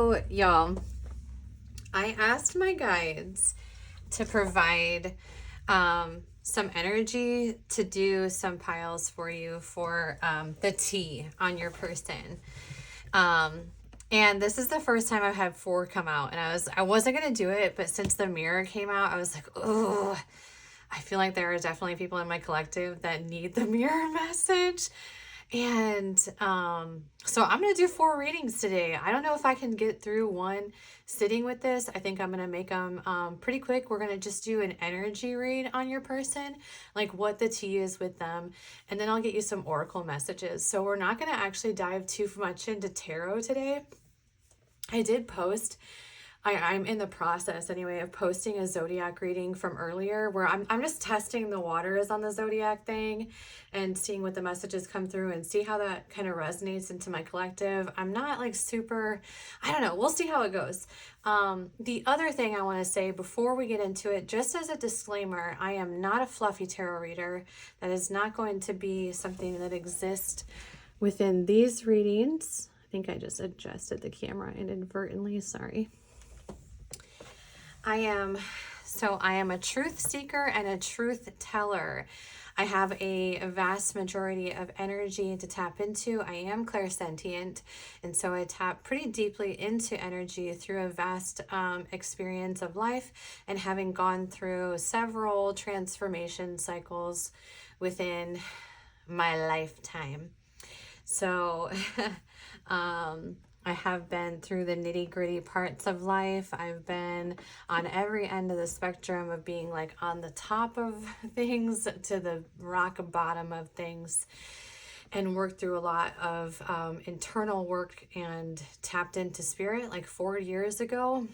So, y'all, I asked my guides to provide some energy to do some piles for you for the T on your person. And this is the first time I've had 4 come out, and I wasn't gonna do it, but since the mirror came out, I was like, oh, I feel like there are definitely people in my collective that need the mirror message. And so I'm going to do 4 readings today. I don't know if I can get through one sitting with this. I think I'm going to make them pretty quick. We're going to just do an energy read on your person, like what the tea is with them. And then I'll get you some oracle messages. So we're not going to actually dive too much into tarot today. I did post... I'm in the process anyway of posting a zodiac reading from earlier where I'm just testing the waters on the zodiac thing and seeing what the messages come through and see how that kind of resonates into my collective. I'm not like super, I don't know, we'll see how it goes. The other thing I want to say before we get into it, just as a disclaimer, I am not a fluffy tarot reader. That is not going to be something that exists within these readings. I think I just adjusted the camera inadvertently, sorry. I am a truth seeker and a truth teller. I have a vast majority of energy to tap into. I am clairsentient, and so I tap pretty deeply into energy through a vast experience of life and having gone through several transformation cycles within my lifetime. So I have been through the nitty-gritty parts of life. I've been on every end of the spectrum of being like on the top of things to the rock bottom of things, and worked through a lot of internal work and tapped into spirit like 4 years ago.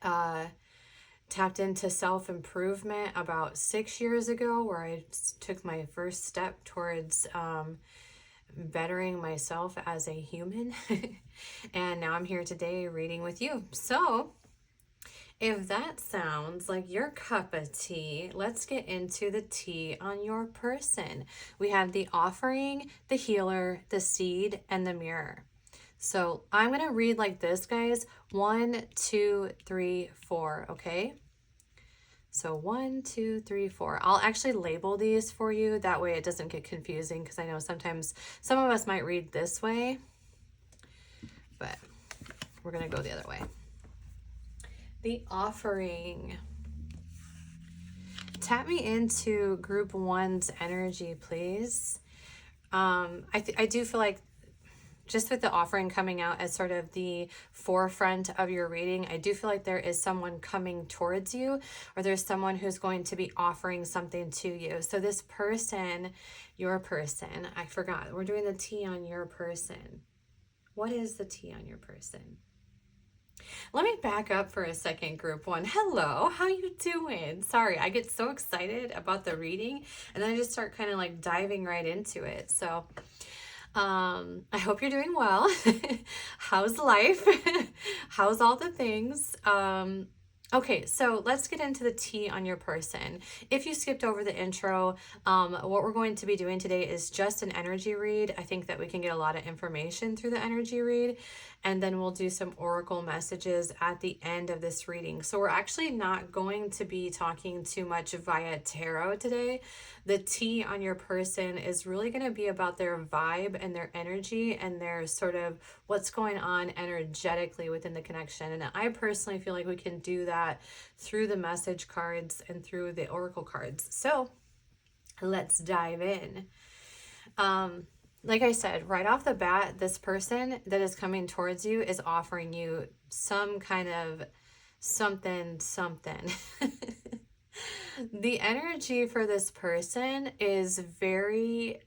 Tapped into self-improvement about 6 years ago, where I took my first step towards bettering myself as a human. And now I'm here today reading with you. So if that sounds like your cup of tea, let's get into the tea on your person. We have the offering, the healer, the seed, and the mirror. So I'm going to read like this, guys. 1, 2, 3, 4. Okay. So 1, 2, 3, 4. I'll actually label these for you. That way it doesn't get confusing, because I know sometimes some of us might read this way, but we're going to go the other way. The offering. Tap me into group 1's energy, please. I do feel like just with the offering coming out as sort of the forefront of your reading, I do feel like there is someone coming towards you, or there's someone who's going to be offering something to you. So this person, your person, I forgot, we're doing the tea on your person. What is the tea on your person? Let me back up for a second, group 1. Hello, how you doing? Sorry, I get so excited about the reading and then I just start kind of like diving right into it. So I hope you're doing well. How's life? How's all the things? Okay, so let's get into the tea on your person. If you skipped over the intro, what we're going to be doing today is just an energy read. I think that we can get a lot of information through the energy read, and then we'll do some oracle messages at the end of this reading. So we're actually not going to be talking too much via tarot today. The tea on your person is really going to be about their vibe and their energy and their sort of what's going on energetically within the connection. And I personally feel like we can do that through the message cards and through the oracle cards. So let's dive in. Like I said, right off the bat, this person that is coming towards you is offering you some kind of something. The energy for this person is very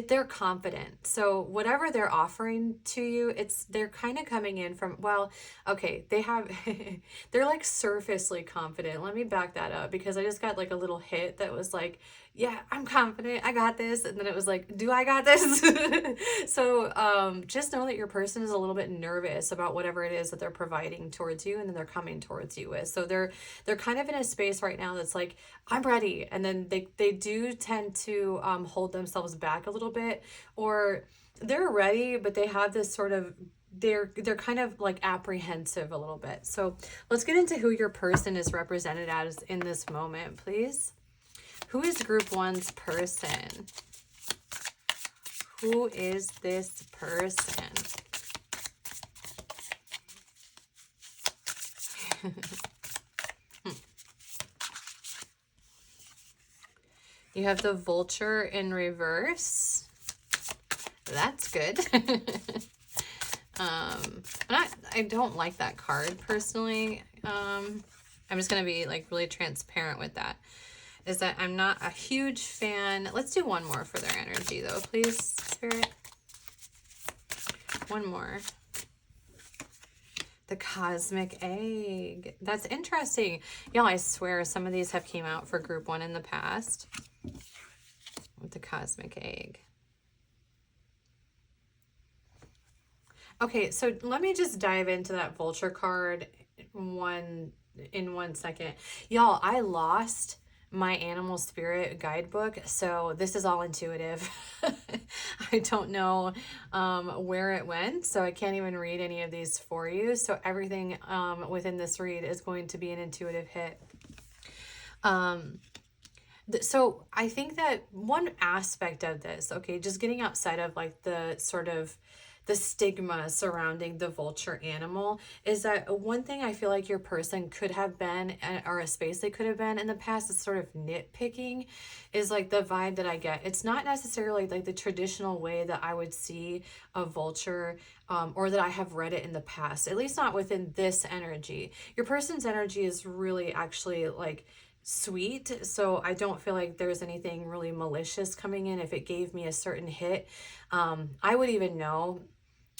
they're confident. So whatever they're offering to you, they're kind of coming in from, well, okay, they're like surfacely confident. Let me back that up, because I just got like a little hit that was like, yeah, I'm confident, I got this. And then it was like, do I got this? So just know that your person is a little bit nervous about whatever it is that they're providing towards you and then they're coming towards you with. So they're kind of in a space right now that's like, I'm ready. And then they do tend to hold themselves back a little bit, or they're ready, but they have this sort of they're kind of like apprehensive a little bit. So let's get into who your person is represented as in this moment, please. Who is group one's person? Who is this person? You have the vulture in reverse. That's good. I don't like that card personally. I'm just going to be like really transparent with that. Is that I'm not a huge fan. Let's do one more for their energy though, please, Spirit. One more. The cosmic egg. That's interesting. Y'all, I swear some of these have came out for group one in the past. With the cosmic egg. Okay, so let me just dive into that vulture card in one second. Y'all, I lost my animal spirit guidebook, so this is all intuitive. I don't know where it went, so I can't even read any of these for you. So everything within this read is going to be an intuitive hit. So I think that one aspect of this, okay, just getting outside of like the sort of the stigma surrounding the vulture animal, is that one thing I feel like your person could have been, or a space they could have been in the past, is sort of nitpicking, is like the vibe that I get. It's not necessarily like the traditional way that I would see a vulture, or that I have read it in the past, at least not within this energy. Your person's energy is really actually like sweet, so I don't feel like there's anything really malicious coming in. If it gave me a certain hit, I would even know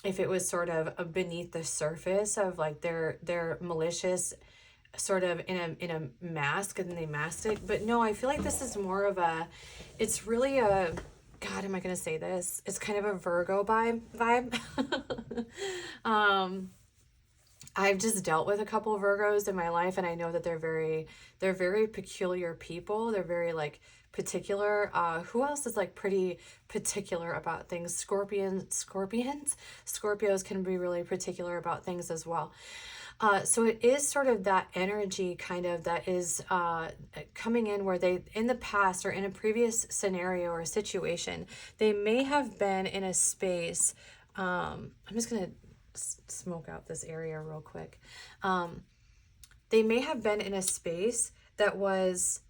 if it was sort of beneath the surface of like their malicious sort of in a mask, and then they masked it. But no, I feel like this is more of a, it's really a, God, am I going to say this? It's kind of a Virgo vibe. I've just dealt with a couple of Virgos in my life, and I know that they're very peculiar people. They're very like particular. Who else is like pretty particular about things? Scorpions. Scorpios can be really particular about things as well. So it is sort of that energy kind of that is coming in, where they, in the past or in a previous scenario or situation, they may have been in a space. I'm just going to smoke out this area real quick. They may have been in a space that was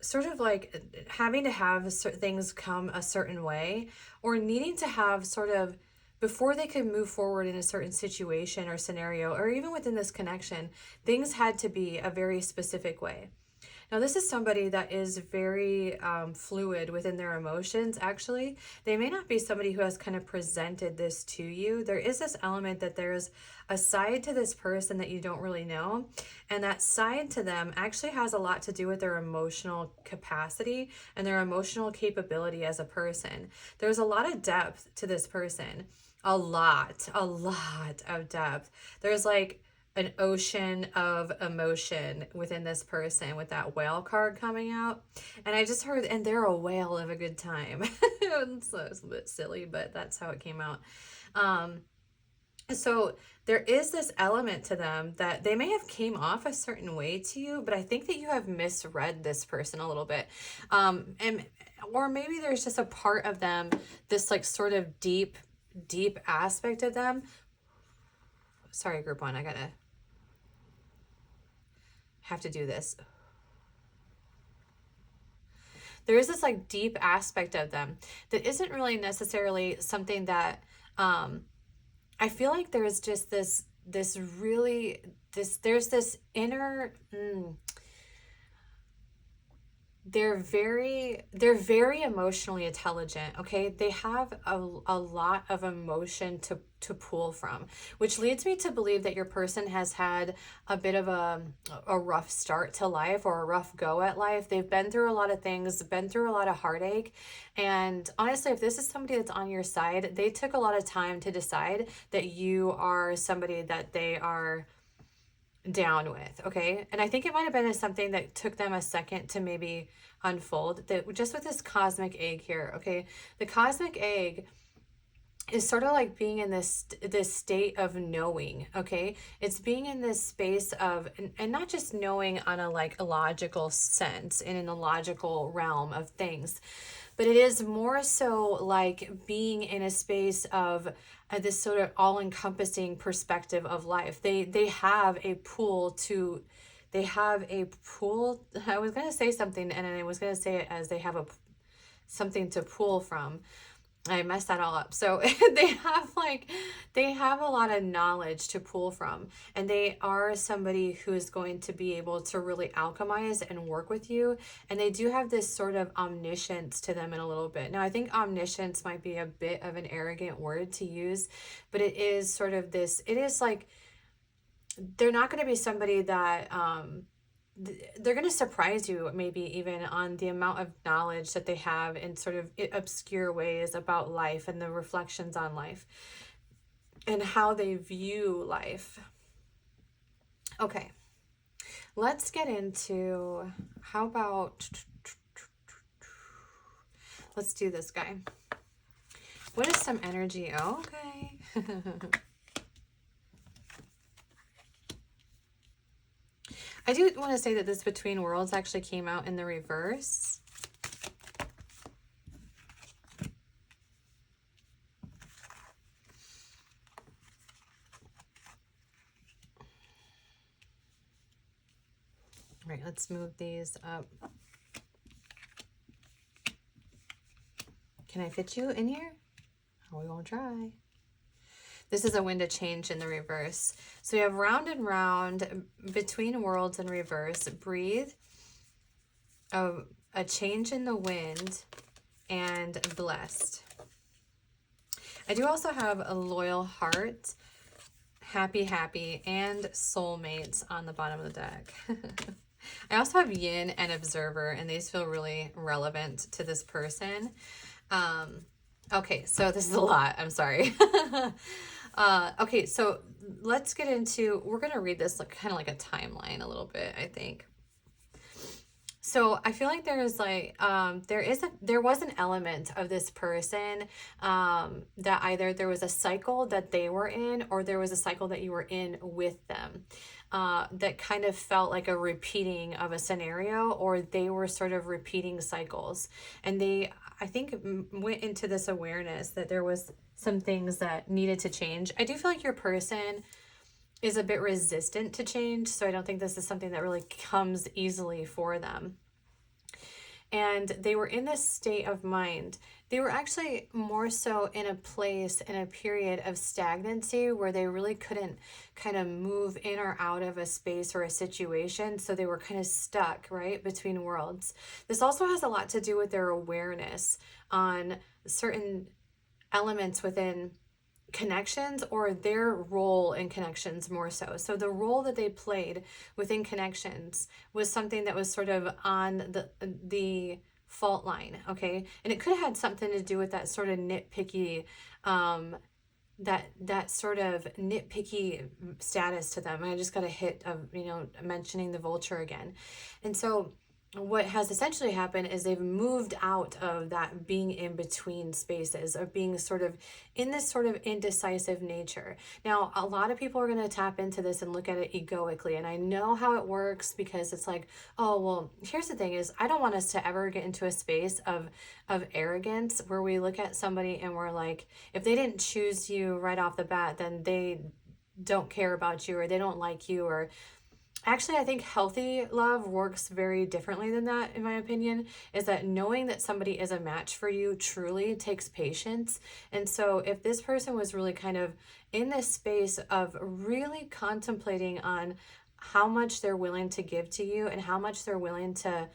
sort of like having to have things come a certain way, or needing to have sort of, before they could move forward in a certain situation or scenario, or even within this connection, things had to be a very specific way. Now, this is somebody that is very fluid within their emotions, actually. They may not be somebody who has kind of presented this to you. There is this element that there's a side to this person that you don't really know. And that side to them actually has a lot to do with their emotional capacity and their emotional capability as a person. There's a lot of depth to this person. A lot of depth. There's like an ocean of emotion within this person with that whale card coming out. And I just heard, and they're a whale of a good time. So it's a bit silly, but that's how it came out. So there is this element to them that they may have came off a certain way to you, but I think that you have misread this person a little bit. Or maybe there's just a part of them, this like sort of deep aspect of them. Sorry, group one, I gotta have to do this. There is this like deep aspect of them that isn't really necessarily something that I feel like there's just there's this inner they're very emotionally intelligent. Okay, they have a lot of emotion to pull from, which leads me to believe that your person has had a bit of a rough start to life, or a rough go at life. They've been through a lot of things, been through a lot of heartache, and honestly, if this is somebody that's on your side, they took a lot of time to decide that you are somebody that they are down with. Okay, and I think it might have been something that took them a second to maybe unfold, that just with this cosmic egg here. Okay, the cosmic egg is sort of like being in this state of knowing. Okay, it's being in this space of, and not just knowing on a like a logical sense and in a logical realm of things, but it is more so like being in a space of this sort of all-encompassing perspective of life. They have a pool to, they have a pool. I was going to say something and I was going to say it as they have a something to pull from. I messed that all up. So they have a lot of knowledge to pull from, and they are somebody who is going to be able to really alchemize and work with you. And they do have this sort of omniscience to them in a little bit. Now, I think omniscience might be a bit of an arrogant word to use, but it is sort of this, it is like, they're not going to be somebody that, they're going to surprise you maybe even on the amount of knowledge that they have in sort of obscure ways about life and the reflections on life and how they view life. Okay, let's get into, how about, let's do this guy. What is some energy? Okay. I do want to say that this Between Worlds actually came out in the reverse. All right, let's move these up. Can I fit you in here? Oh, we won't try. This is a wind of change in the reverse. So we have round and round, between worlds in reverse, breathe, a change in the wind, and blessed. I do also have a loyal heart, happy, happy, and soulmates on the bottom of the deck. I also have yin and observer, and these feel really relevant to this person. Okay, so this is a lot. I'm sorry. Okay, so let's get into, we're going to read this like kind of like a timeline a little bit, I think. So I feel like there is like, there was an element of this person that either there was a cycle that they were in, or there was a cycle that you were in with them. That kind of felt like a repeating of a scenario, or they were sort of repeating cycles. And they, I think, went into this awareness that there was some things that needed to change. I do feel like your person is a bit resistant to change, so I don't think this is something that really comes easily for them. And they were in this state of mind. They were actually more so in a place, in a period of stagnancy where they really couldn't kind of move in or out of a space or a situation. So they were kind of stuck, right, between worlds. This also has a lot to do with their awareness on certain elements within connections, or their role in connections more so. So the role that they played within connections was something that was sort of on the fault line, okay? And it could have had something to do with that sort of nitpicky, that sort of nitpicky status to them. I just got a hit of, mentioning the vulture again. And so what has essentially happened is they've moved out of that being in between spaces, of being sort of in this sort of indecisive nature. Now, a lot of people are going to tap into this and look at it egoically. And I know how it works, because it's like, oh, well, here's the thing is, I don't want us to ever get into a space of arrogance where we look at somebody and we're like, if they didn't choose you right off the bat, then they don't care about you, or they don't like you, or actually, I think healthy love works very differently than that, in my opinion, is that knowing that somebody is a match for you truly takes patience. And so if this person was really kind of in this space of really contemplating on how much they're willing to give to you and how much they're willing to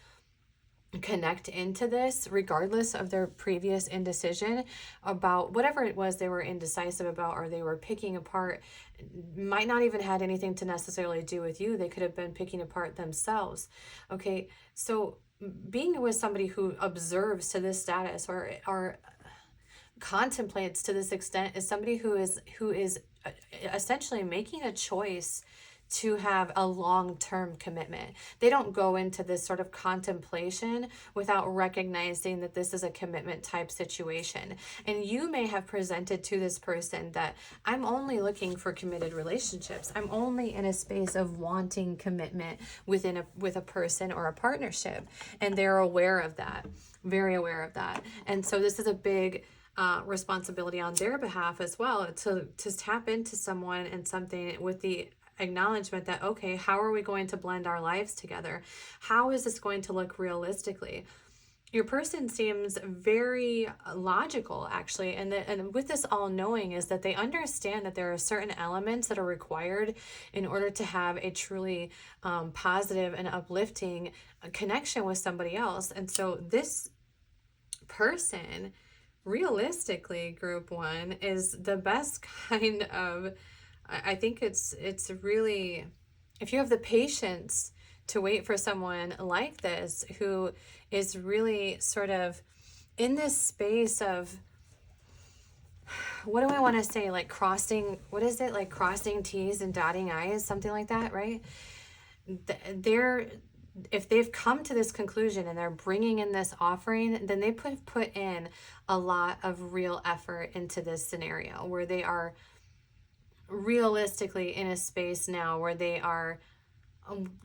connect into this, regardless of their previous indecision about whatever it was they were indecisive about, or they were picking apart, might not even had anything to necessarily do with you. They could have been picking apart themselves. Okay, so being with somebody who observes to this status, or contemplates to this extent, is somebody who is essentially making a choice to have a long-term commitment. They don't go into this sort of contemplation without recognizing that this is a commitment type situation. And you may have presented to this person that I'm only looking for committed relationships. I'm only in a space of wanting commitment with a person or a partnership. And they're aware of that, very aware of that. And so this is a big responsibility on their behalf as well, to tap into someone and something with the acknowledgement that, okay, how are we going to blend our lives together? How is this going to look realistically? Your person seems very logical, actually, and with this all-knowing is that they understand that there are certain elements that are required in order to have a truly positive and uplifting connection with somebody else. And so this person, realistically, group one, is the best kind of, I think it's really, if you have the patience to wait for someone like this who is really sort of in this space of, what do I want to say, like crossing, what is it, like crossing T's and dotting I's, something like that, right? If they've come to this conclusion and they're bringing in this offering, then they put in a lot of real effort into this scenario where they are realistically in a space now where they are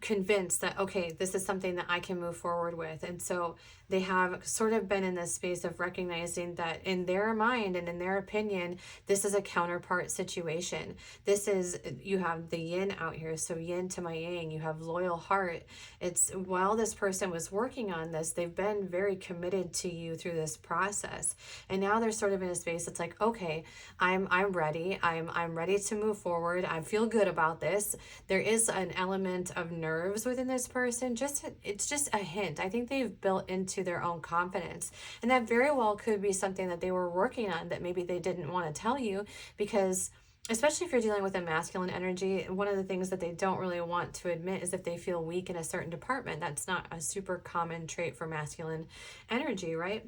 convinced that, okay, this is something that I can move forward with. And so they have sort of been in this space of recognizing that in their mind and in their opinion, this is a counterpart situation. This is, you have the yin out here, so yin to my yang, you have loyal heart. It's, while this person was working on this, they've been very committed to you through this process. And now they're sort of in a space that's like, okay, I'm ready. I'm ready to move forward. I feel good about this. There is an element of nerves within this person. It's just a hint. I think they've built into their own confidence, and that very well could be something that they were working on that maybe they didn't want to tell you, because especially if you're dealing with a masculine energy, one of the things that they don't really want to admit is if they feel weak in a certain department. That's not a super common trait for masculine energy, right?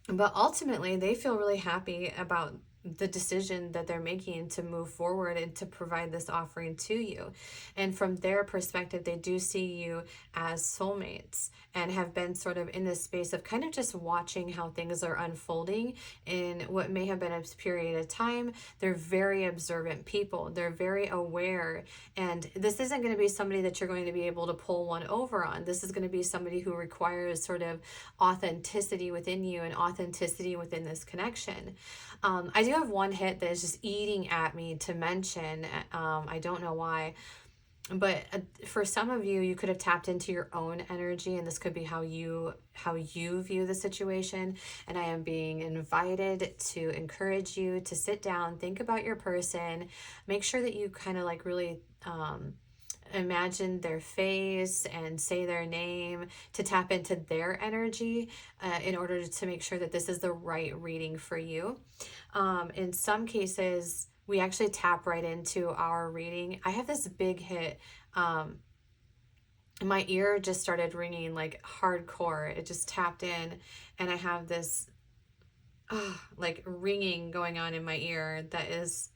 But ultimately they feel really happy about the decision that they're making to move forward and to provide this offering to you. And from their perspective, they do see you as soulmates and have been sort of in this space of kind of just watching how things are unfolding in what may have been a period of time. They're very observant people. They're very aware. And this isn't going to be somebody that you're going to be able to pull one over on. This is going to be somebody who requires sort of authenticity within you and authenticity within this connection. I do have one hit that is just eating at me to mention. I don't know why, but for some of you, you could have tapped into your own energy, and this could be how you view the situation. And I am being invited to encourage you to sit down, think about your person, make sure that you kind of like really imagine their face and say their name to tap into their energy in order to make sure that this is the right reading for you. In some cases, we actually tap right into our reading. I have this big hit. My ear just started ringing like hardcore. It just tapped in, and I have this like ringing going on in my ear that is,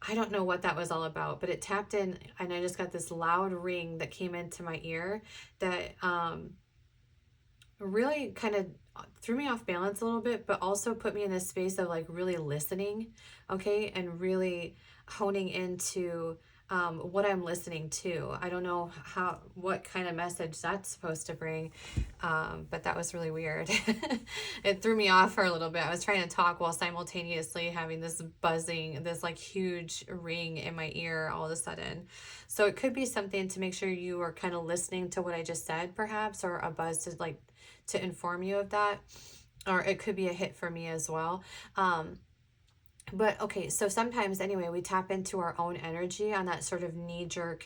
I don't know what that was all about, but it tapped in and I just got this loud ring that came into my ear that really kind of threw me off balance a little bit, but also put me in this space of like really listening, okay, and really honing into what I'm listening to. I don't know what kind of message that's supposed to bring, but that was really weird. It threw me off for a little bit. I was trying to talk while simultaneously having this buzzing, this like huge ring in my ear all of a sudden. So it could be something to make sure you are kind of listening to what I just said, perhaps, or a buzz to inform you of that, or it could be a hit for me as well. But okay, so sometimes anyway, we tap into our own energy on that sort of knee-jerk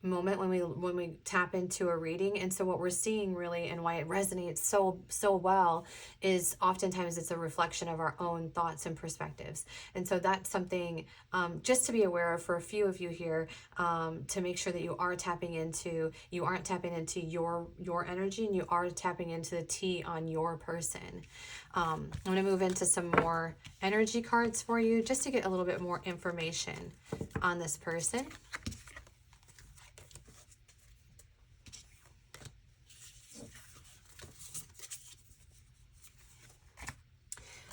moment when we tap into a reading. And so what we're seeing really, and why it resonates so well, is oftentimes it's a reflection of our own thoughts and perspectives. And so that's something just to be aware of for a few of you here, to make sure that you aren't tapping into your energy, and you are tapping into the T on your person. I'm going to move into some more energy cards for you just to get a little bit more information on this person.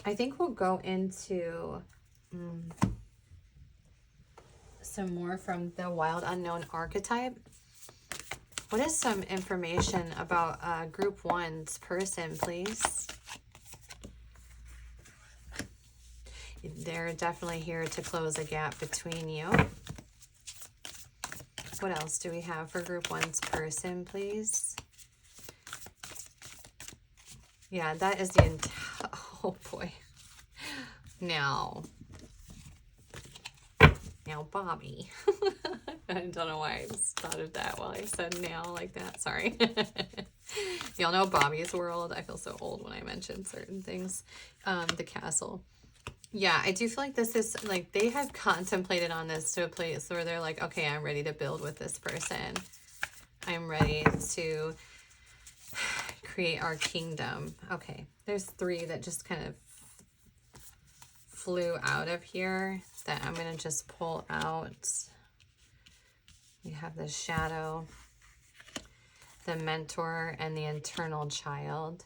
I think we'll go into some more from the Wild Unknown archetype. What is some information about Group 1's person, please? They're definitely here to close a gap between you. What else do we have for Group 1's person, please? Yeah, that is the oh boy. Now Bobby. I don't know why I just thought of that while I said now like that. Sorry. Y'all know Bobby's World. I feel so old when I mention certain things. The castle. Yeah, I do feel like this is like they have contemplated on this to a place where they're like, okay, I'm ready to build with this person. I'm ready to create our kingdom. Okay, there's 3 that just kind of flew out of here that I'm going to just pull out. We have the shadow, the mentor, and the internal child.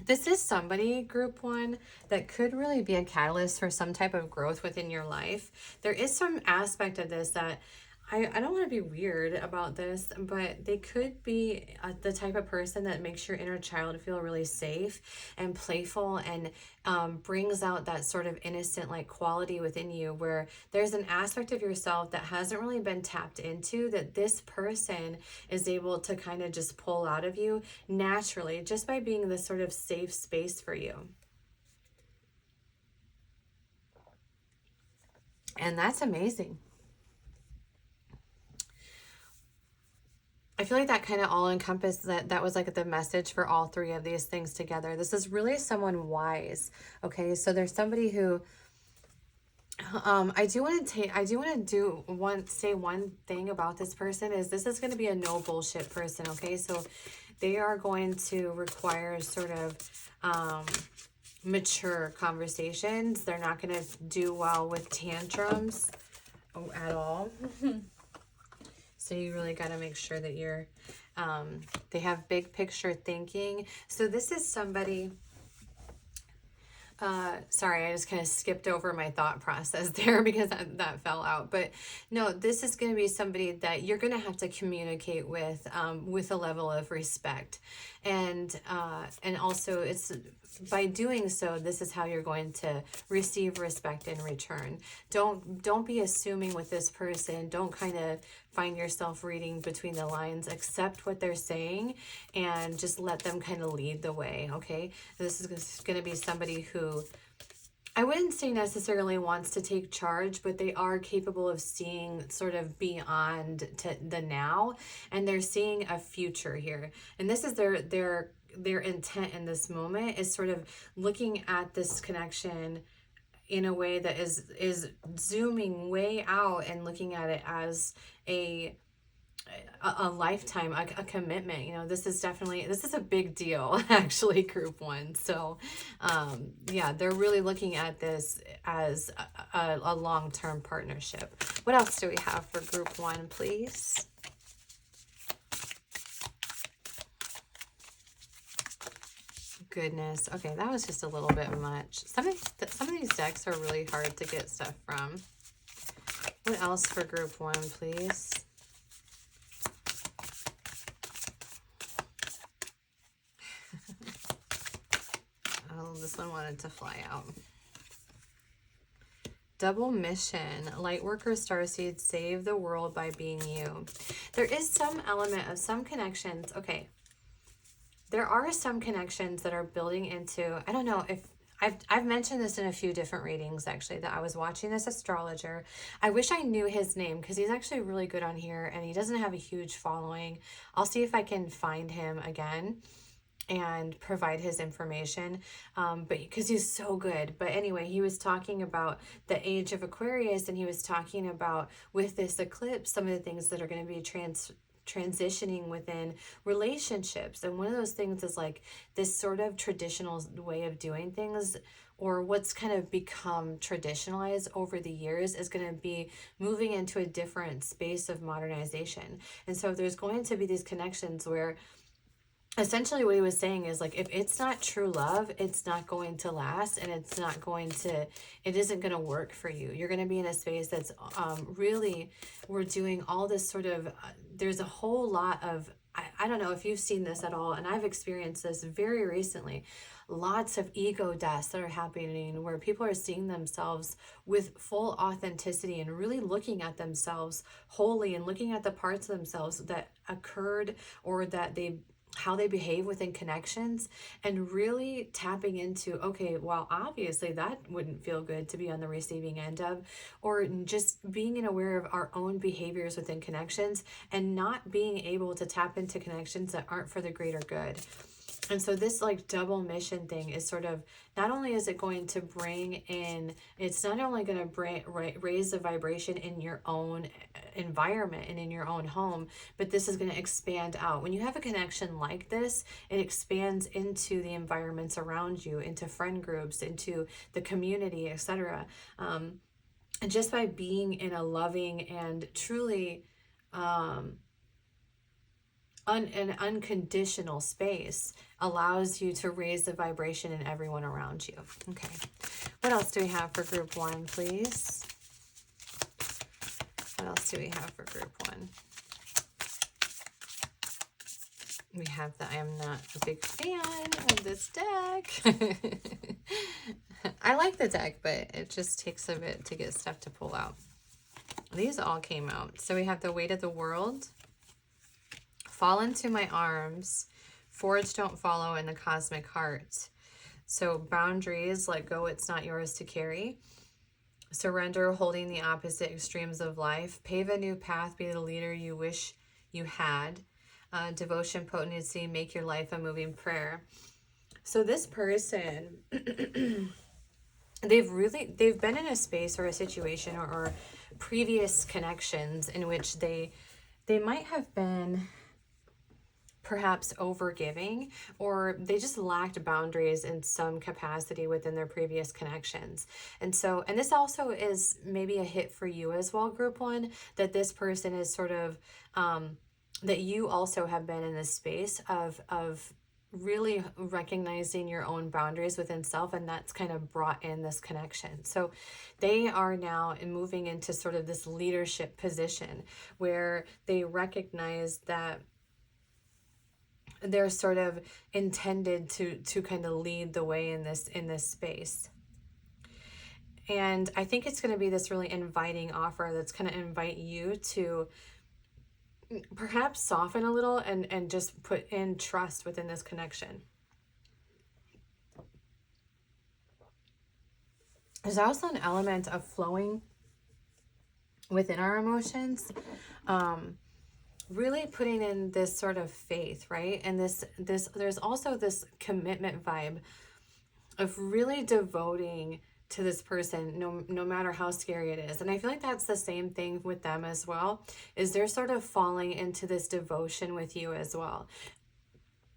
This is somebody, Group 1, that could really be a catalyst for some type of growth within your life. There is some aspect of this that I don't want to be weird about this, but they could be the type of person that makes your inner child feel really safe and playful, and brings out that sort of innocent like quality within you, where there's an aspect of yourself that hasn't really been tapped into, that this person is able to kind of just pull out of you naturally just by being this sort of safe space for you. And that's amazing. I feel like that kind of all encompassed that was like the message for all 3 of these things together. This is really someone wise. Okay, so there's somebody who I do want to say one thing about this person is this is going to be a no bullshit person. Okay, so they are going to require sort of mature conversations. They're not going to do well with tantrums at all. So you really got to make sure that you're, they have big picture thinking. So this is somebody, sorry, I just kind of skipped over my thought process there because that fell out. But no, this is going to be somebody that you're going to have to communicate with a level of respect. And also it's by doing so, this is how you're going to receive respect in return. Don't be assuming with this person. Don't kind of find yourself reading between the lines. Accept what they're saying and just let them kind of lead the way, okay? This is going to be somebody who I wouldn't say necessarily wants to take charge, but they are capable of seeing sort of beyond to the now, and they're seeing a future here. And this is their intent in this moment, is sort of looking at this connection in a way that is zooming way out and looking at it as a lifetime, a commitment. You know, this is a big deal, actually, Group 1. So yeah, they're really looking at this as a long-term partnership. What else do we have for Group 1, please? Goodness. Okay, that was just a little bit much. Some of these decks are really hard to get stuff from. What else for Group 1, please? Oh, this one wanted to fly out. Double mission. Lightworker Starseed, save the world by being you. There is some element of some connections. Okay. There are some connections that are building into, I don't know if I've mentioned this in a few different readings, actually, that I was watching this astrologer. I wish I knew his name because he's actually really good on here and he doesn't have a huge following. I'll see if I can find him again and provide his information, but because he's so good. But anyway, he was talking about the age of Aquarius, and he was talking about with this eclipse some of the things that are going to be transitioning within relationships. And one of those things is like this sort of traditional way of doing things, or what's kind of become traditionalized over the years, is going to be moving into a different space of modernization. And so there's going to be these connections where essentially what he was saying is like, if it's not true love, it's not going to last, and it isn't going to work for you. You're going to be in a space that's really, we're doing all this sort of, there's a whole lot of, I don't know if you've seen this at all, and I've experienced this very recently, lots of ego deaths that are happening where people are seeing themselves with full authenticity and really looking at themselves wholly and looking at the parts of themselves that occurred or that how they behave within connections, and really tapping into, okay, well, obviously that wouldn't feel good to be on the receiving end of, or just being aware of our own behaviors within connections and not being able to tap into connections that aren't for the greater good. And so this like double mission thing is sort of, not only is it going to bring in, it's not only going to raise the vibration in your own environment and in your own home, but this is going to expand out. When you have a connection like this, it expands into the environments around you, into friend groups, into the community, etc. And just by being in a loving and truly an unconditional space allows you to raise the vibration in everyone around you. Okay, what else do we have for group one, please? What else do we have for group one? We have that I am not a big fan of this deck. I like the deck, but it just takes a bit to get stuff to pull out. These all came out. So we have the weight of the world, fall into my arms, forge don't follow, in the cosmic heart. So boundaries, let go, it's not yours to carry. Surrender, holding the opposite extremes of life. Pave a new path, be the leader you wish you had. Devotion, potency, make your life a moving prayer. So this person, they've been in a space or a situation or previous connections in which they might have been perhaps overgiving, or they just lacked boundaries in some capacity within their previous connections. And this also is maybe a hit for you as well, group one, that this person is sort of, that you also have been in this space of really recognizing your own boundaries within self, and that's kind of brought in this connection. So they are now moving into sort of this leadership position where they recognize that they're sort of intended to kind of lead the way in this space. And I think it's going to be this really inviting offer that's going to invite you to perhaps soften a little and just put in trust within this connection. There's also an element of flowing within our emotions. Really putting in this sort of faith, right? And this there's also this commitment vibe of really devoting to this person, no matter how scary it is. And I feel like that's the same thing with them as well, is they're sort of falling into this devotion with you as well.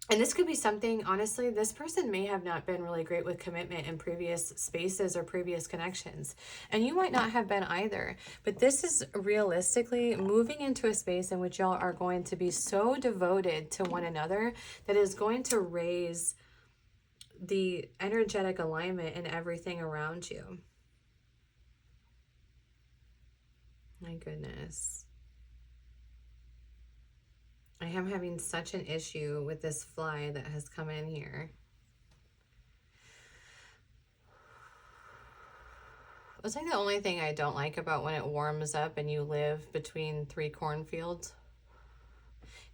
And this could be something, honestly, this person may have not been really great with commitment in previous spaces or previous connections. And you might not have been either. But this is realistically moving into a space in which y'all are going to be so devoted to one another that is going to raise the energetic alignment in everything around you. My goodness. I am having such an issue with this fly that has come in here. It's like the only thing I don't like about when it warms up and you live between 3 cornfields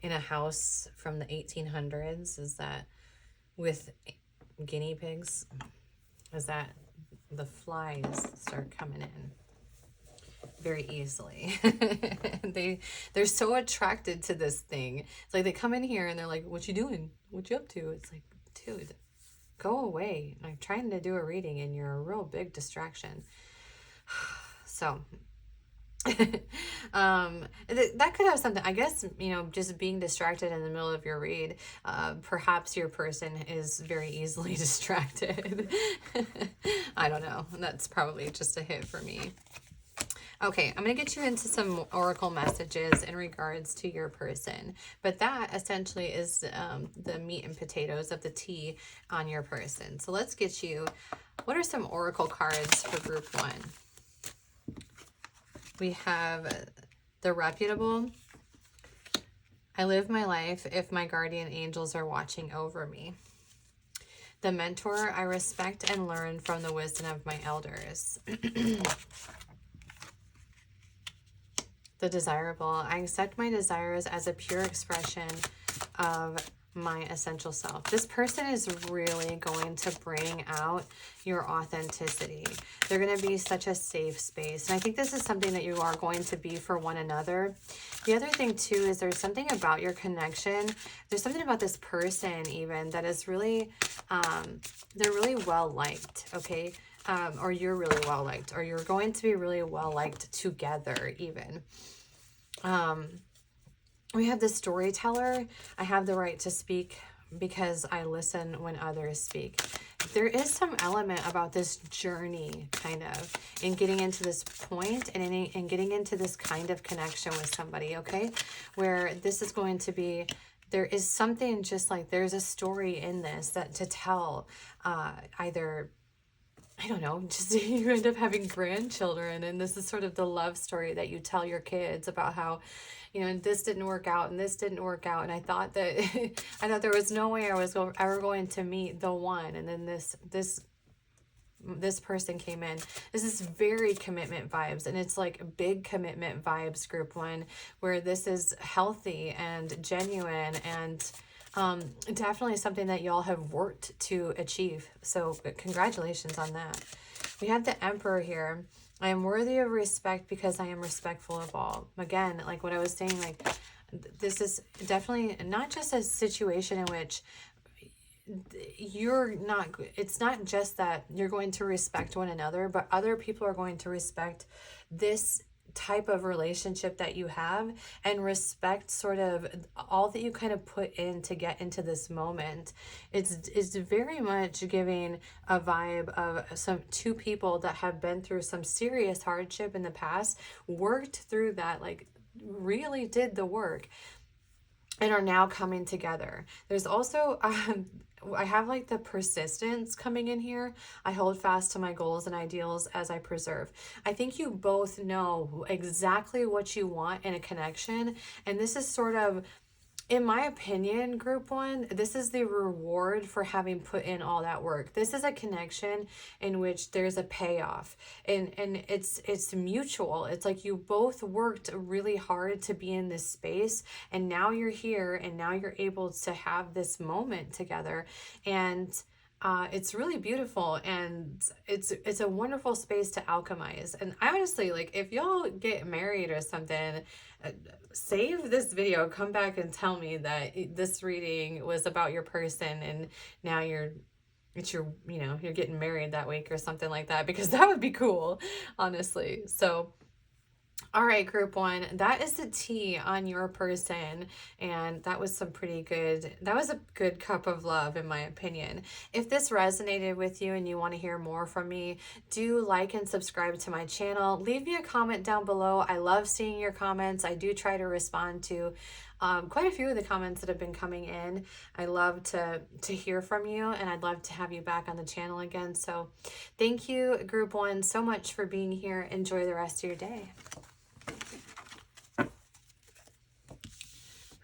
in a house from the 1800s is that with guinea pigs. is that the flies start coming in very easily. They're so attracted to this thing. It's like they come in here and they're like, what you doing? What you up to? It's like, dude, go away. I'm trying to do a reading and you're a real big distraction. So that could have something, I guess, you know, just being distracted in the middle of your read. Perhaps your person is very easily distracted. I don't know. That's probably just a hit for me. Okay, I'm going to get you into some oracle messages in regards to your person. But that essentially is the meat and potatoes of the tea on your person. So let's get you, what are some oracle cards for group one? We have the reputable. I live my life if my guardian angels are watching over me. The mentor, I respect and learn from the wisdom of my elders. The desirable, I accept my desires as a pure expression of my essential self. This person is really going to bring out your authenticity. They're going to be such a safe space. And I think this is something that you are going to be for one another. The other thing too is there's something about your connection. There's something about this person even that is really, they're really well liked, okay? Or you're really well liked, or you're going to be really well liked together even. We have the storyteller. I have the right to speak because I listen when others speak. There is some element about this journey kind of in getting into this point and in getting into this kind of connection with somebody, okay? Where this is going to be, there is something just like there's a story in this that to tell, either, I don't know, just you end up having grandchildren, and this is sort of the love story that you tell your kids about how, you know, this didn't work out and this didn't work out, and I thought that I thought there was no way I was ever going to meet the one, and then this person came in. This is very commitment vibes, and it's like big commitment vibes, group one, where this is healthy and genuine and definitely something that y'all have worked to achieve. So congratulations on that. We have the Emperor here. I am worthy of respect because I am respectful of all. Again, like what I was saying, like this is definitely not just a situation in which you're not, it's not just that you're going to respect one another, but other people are going to respect this type of relationship that you have and respect sort of all that you kind of put in to get into this moment. It's very much giving a vibe of some two people that have been through some serious hardship in the past, worked through that, like really did the work, and are now coming together. There's also I have like the persistence coming in here. I hold fast to my goals and ideals as I preserve. I think you both know exactly what you want in a connection, and this is sort of, in my opinion, group one, this is the reward for having put in all that work. This is a connection in which there's a payoff, and it's mutual. It's like you both worked really hard to be in this space, and now you're here, and now you're able to have this moment together, and it's really beautiful, and it's a wonderful space to alchemize. And I honestly, like, if y'all get married or something, save this video, come back and tell me that this reading was about your person and now it's your, you know, you're getting married that week or something like that, because that would be cool, honestly. So all right, group one, that is the tea on your person, and that was some pretty good, that was a good cup of love in my opinion. If this resonated with you and you want to hear more from me, do like and subscribe to my channel. Leave me a comment down below. I love seeing your comments. I do try to respond to quite a few of the comments that have been coming in. I love to hear from you, and I'd love to have you back on the channel again. So thank you, group one, so much for being here. Enjoy the rest of your day.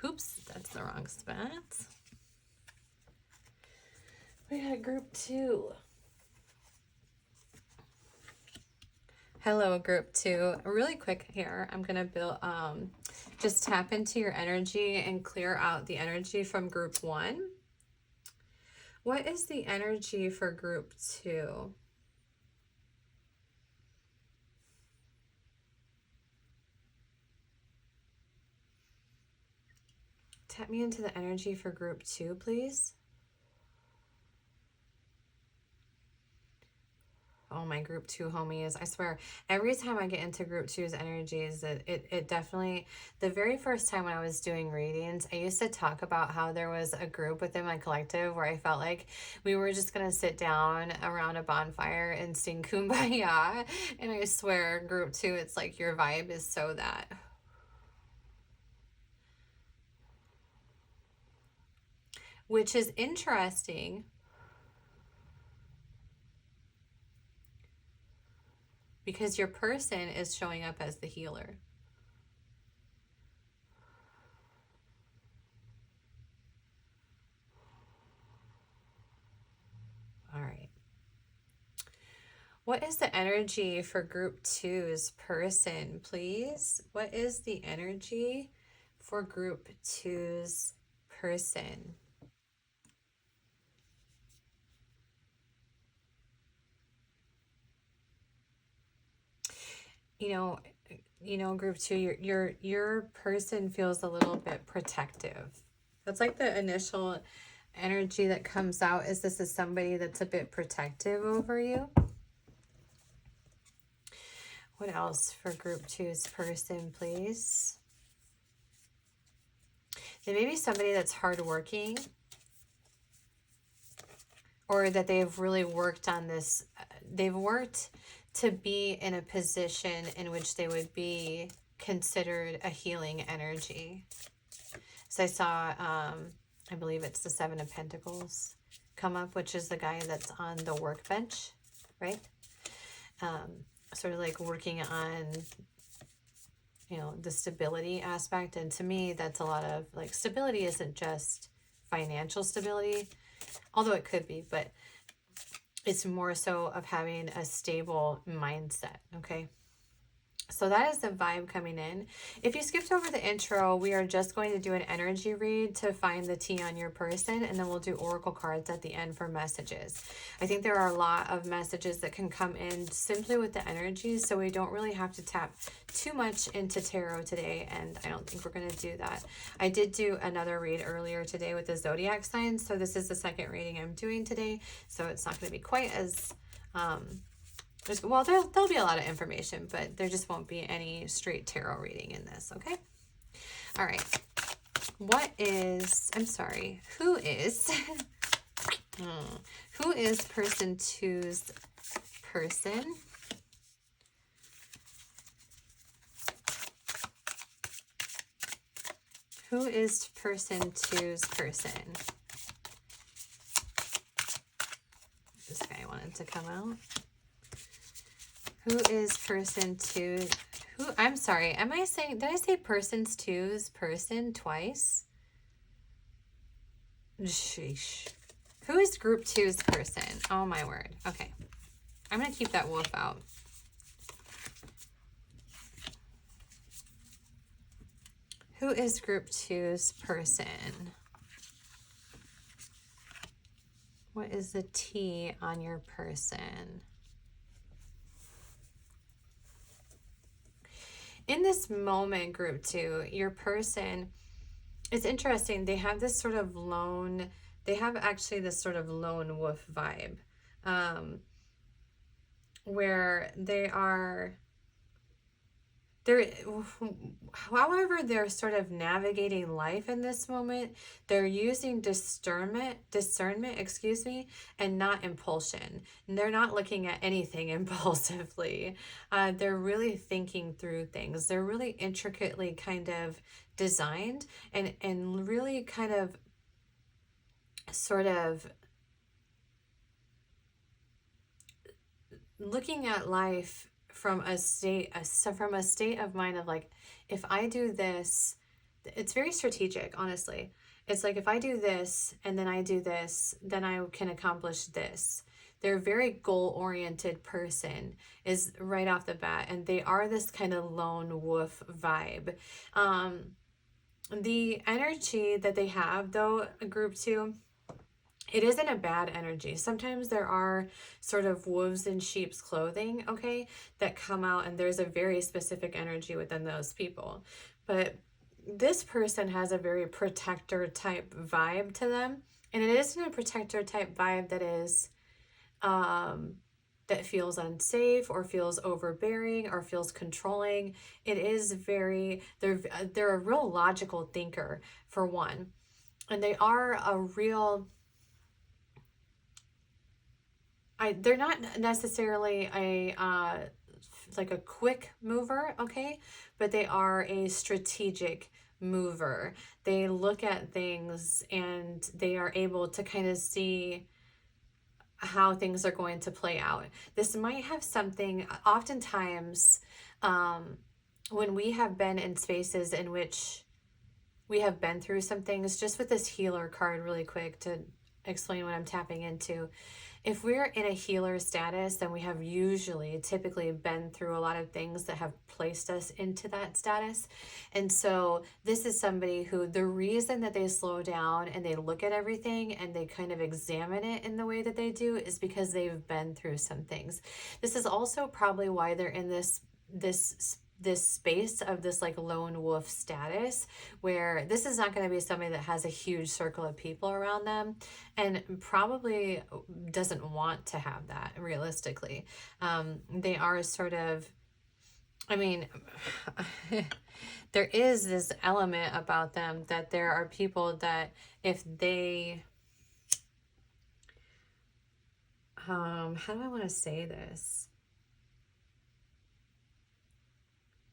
Oops, that's the wrong spot. We got group two. Hello, group two. Really quick here, I'm gonna build, just tap into your energy and clear out the energy from group one. What is the energy for group 2? Tap me into the energy for group 2, please. Oh, my group 2 homies. I swear, every time I get into group 2's energies, it definitely, the very first time when I was doing readings, I used to talk about how there was a group within my collective where I felt like we were just going to sit down around a bonfire and sing Kumbaya. And I swear, group 2, it's like your vibe is so that. Which is interesting because your person is showing up as the healer. All right. What is the energy for group 2's person, please? What is the energy for group 2's person? Group 2, your person feels a little bit protective. That's like the initial energy that comes out, is this is somebody that's a bit protective over you. What else for group 2's person, please? There may be somebody that's hardworking, or that they've really worked on this. They've worked to be in a position in which they would be considered a healing energy. So I saw, I believe it's the 7 of Pentacles come up, which is the guy that's on the workbench, right? Sort of like working on, the stability aspect. And to me, that's a lot of like, stability isn't just financial stability, although it could be, but it's more so of having a stable mindset, okay? So that is the vibe coming in. If you skipped over the intro, we are just going to do an energy read to find the tea on your person, and then we'll do oracle cards at the end for messages. I think there are a lot of messages that can come in simply with the energies, so we don't really have to tap too much into tarot today, and I don't think we're going to do that. I did do another read earlier today with the zodiac signs, so this is the second reading I'm doing today, so it's not going to be quite as... well, there'll be a lot of information, but there just won't be any straight tarot reading in this, okay? All right. Who is person 2's person? Who is person 2's person? This guy wanted to come out. Who is person 2? I'm sorry, did I say person 2's person twice? Sheesh. Who is group 2's person? Oh my word. Okay. I'm going to keep that wolf out. Who is group 2's person? What is the tea on your person? In this moment, group 2, your person, it's interesting. They have this sort of lone wolf vibe, where however they're sort of navigating life in this moment, they're using discernment, and not impulsion. And they're not looking at anything impulsively. They're really thinking through things. They're really intricately kind of designed and really kind of sort of looking at life from a state of mind of like, if I do this, it's very strategic, honestly. It's like, if I do this and then I do this, then I can accomplish this. They're a very goal-oriented person is right off the bat, and they are this kind of lone wolf vibe. The energy that they have, though, group 2, it isn't a bad energy. Sometimes there are sort of wolves in sheep's clothing, okay, that come out, and there's a very specific energy within those people. But this person has a very protector type vibe to them. And it isn't a protector type vibe that is, that feels unsafe or feels overbearing or feels controlling. It is very, they're a real logical thinker, for one. And they are a real, they're not necessarily a like a quick mover, okay, but they are a strategic mover. They look at things and they are able to kind of see how things are going to play out. This might have something, oftentimes, when we have been in spaces in which we have been through some things, just with this healer card really quick to explain what I'm tapping into. If we're in a healer status, then we have typically been through a lot of things that have placed us into that status. And so this is somebody who, the reason that they slow down and they look at everything and they kind of examine it in the way that they do is because they've been through some things. This is also probably why they're in this space of this like lone wolf status, where this is not going to be somebody that has a huge circle of people around them, and probably doesn't want to have that realistically. They are sort of, I mean, there is this element about them that there are people that if they, how do I want to say this?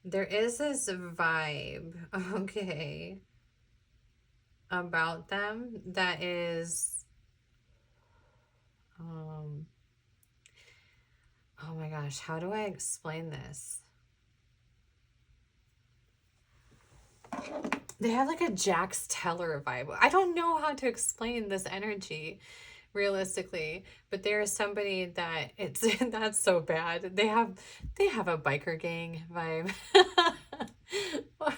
There is this vibe, okay, about them that is, oh my gosh, how do I explain this? They have like a Jax Teller vibe. I don't know how to explain this energy realistically, but there is somebody that it's that's so bad. They have a biker gang vibe. What?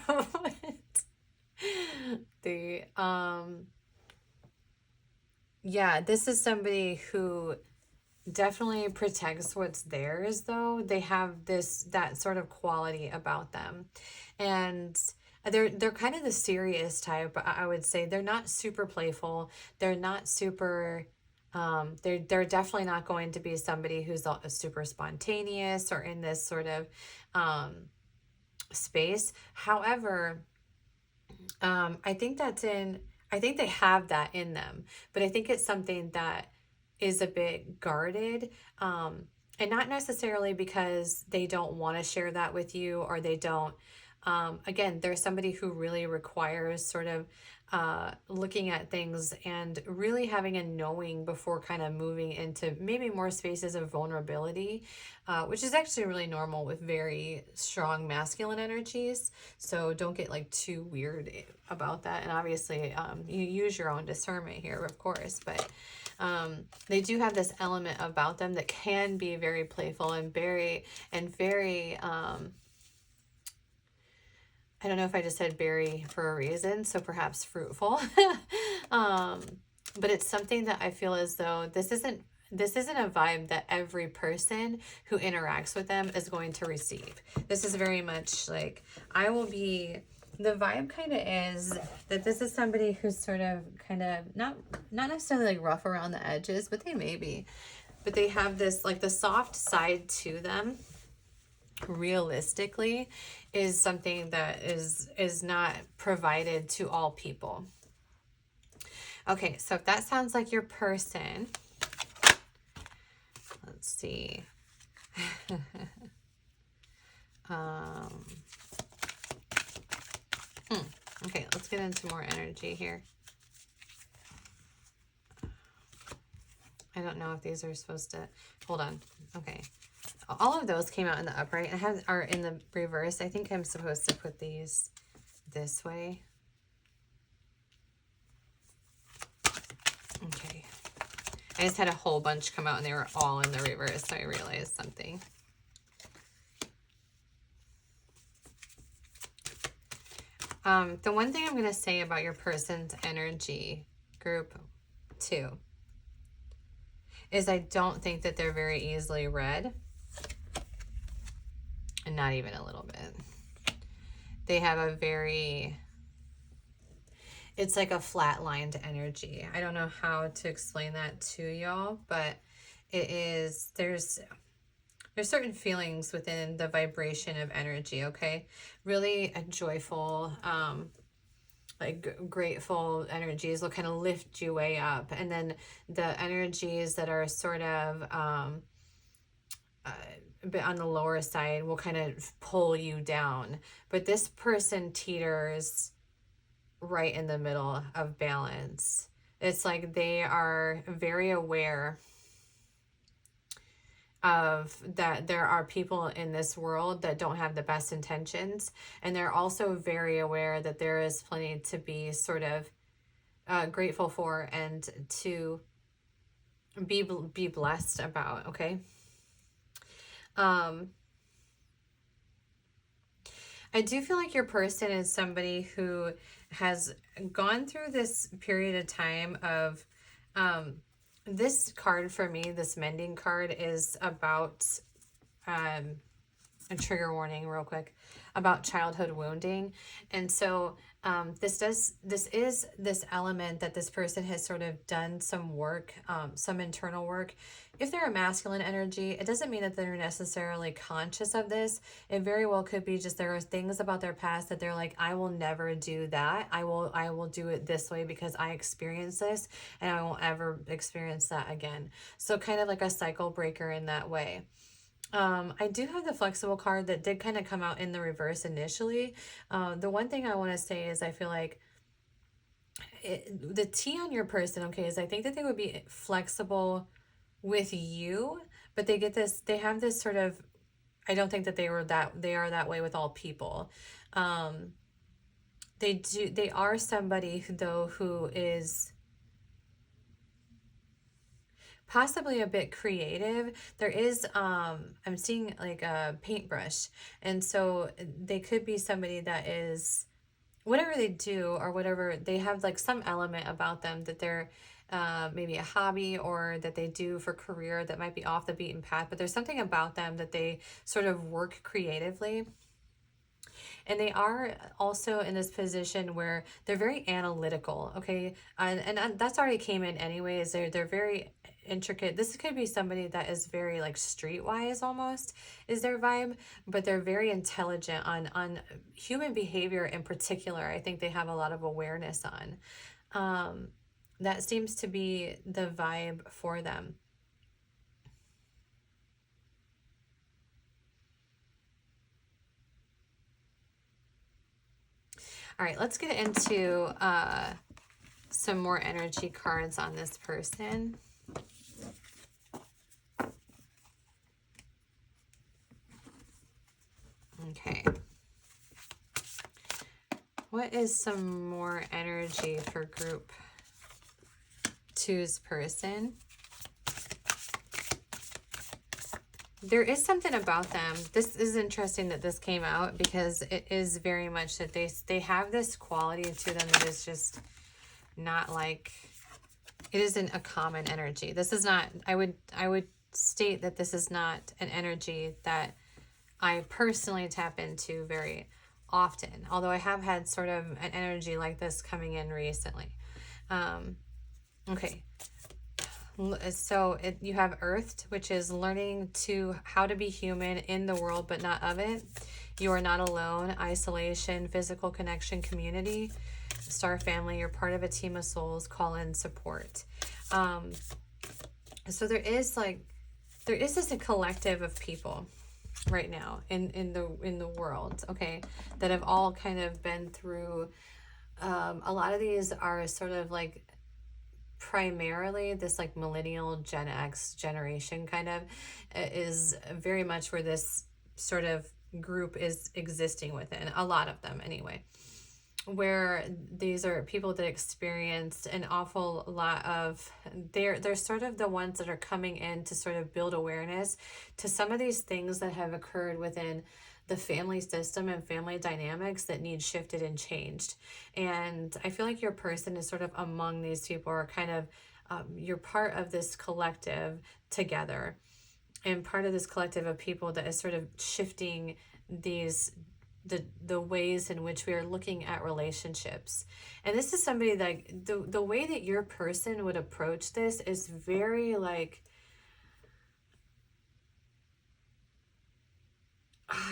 Yeah, this is somebody who definitely protects what's theirs, though. They have that sort of quality about them. And they're kind of the serious type, I would say. They're not super playful. They're not super they're definitely not going to be somebody who's super spontaneous or in this sort of space. However, I think they have that in them, but I think it's something that is a bit guarded, and not necessarily because they don't want to share that with you, or they don't, again, there's somebody who really requires sort of looking at things and really having a knowing before kind of moving into maybe more spaces of vulnerability, which is actually really normal with very strong masculine energies. So don't get like too weird about that. And obviously, you use your own discernment here, of course, but they do have this element about them that can be very playful and very, I don't know if I just said berry for a reason, so perhaps fruitful. But it's something that I feel as though this isn't a vibe that every person who interacts with them is going to receive. This is very much like, the vibe kind of is that this is somebody who's sort of kind of not necessarily like rough around the edges, but they may be. But they have this, like, the soft side to them, realistically, is something that is not provided to all people. Okay, so if that sounds like your person, let's see. Okay, let's get into more energy here. I don't know if these are supposed to, hold on. Okay. All of those came out in the upright and are in the reverse. I think I'm supposed to put these this way. Okay. I just had a whole bunch come out and they were all in the reverse, so I realized something. The one thing I'm going to say about your person's energy, group 2, is I don't think that they're very easily read. And not even a little bit. They have a very, it's like a flatlined energy. I don't know how to explain that to y'all, but it is, there's certain feelings within the vibration of energy, okay? Really a joyful, like grateful energies will kind of lift you way up. And then the energies that are sort of a bit on the lower side will kind of pull you down. But this person teeters right in the middle of balance. It's like they are very aware of that there are people in this world that don't have the best intentions, and they're also very aware that there is plenty to be sort of grateful for and to be blessed about, okay? I do feel like your person is somebody who has gone through this period of time of this card for me, this mending card, is about a trigger warning real quick about childhood wounding. And so this is this element that this person has sort of done some work, some internal work. If they're a masculine energy, it doesn't mean that they're necessarily conscious of this. It very well could be just there are things about their past that they're like, I will never do that. I will do it this way because I experienced this and I won't ever experience that again. So kind of like a cycle breaker in that way. I do have the flexible card that did kind of come out in the reverse initially. The one thing I want to say is I feel like the T on your person, okay, is I think that they would be flexible with you, but they have this sort of, I don't think that they are that way with all people. They are somebody though who is possibly a bit creative. There is, I'm seeing like a paintbrush. And so they could be somebody that is, whatever they do or whatever, they have like some element about them that they're maybe a hobby or that they do for career that might be off the beaten path, but there's something about them that they sort of work creatively. And they are also in this position where they're very analytical, okay? And that's already came in anyways. They're very intricate. This could be somebody that is very like streetwise almost is their vibe, but they're very intelligent on human behavior in particular. I think they have a lot of awareness on. That seems to be the vibe for them. All right, let's get into some more energy cards on this person. Okay. What is some more energy for group two's person? There is something about them. This is interesting that this came out because it is very much that they have this quality to them that is just not like, it isn't a common energy. This is not, I would state that this is not an energy that I personally tap into very often, although I have had sort of an energy like this coming in recently. Okay. So you have earthed, which is learning how to be human in the world, but not of it. You are not alone. Isolation, physical connection, community, star family. You're part of a team of souls. Call in support. So there is this a collective of people right now in the world, okay, that have all kind of been through. A lot of these are sort of like primarily this like millennial Gen X generation kind of is very much where this sort of group is existing within, a lot of them anyway, where these are people that experienced an awful lot of, they're sort of the ones that are coming in to sort of build awareness to some of these things that have occurred within the family system and family dynamics that need shifted and changed. And I feel like your person is sort of among these people, or kind of you're part of this collective together, and part of this collective of people that is sort of shifting the ways in which we are looking at relationships. And this is somebody like the way that your person would approach this is very like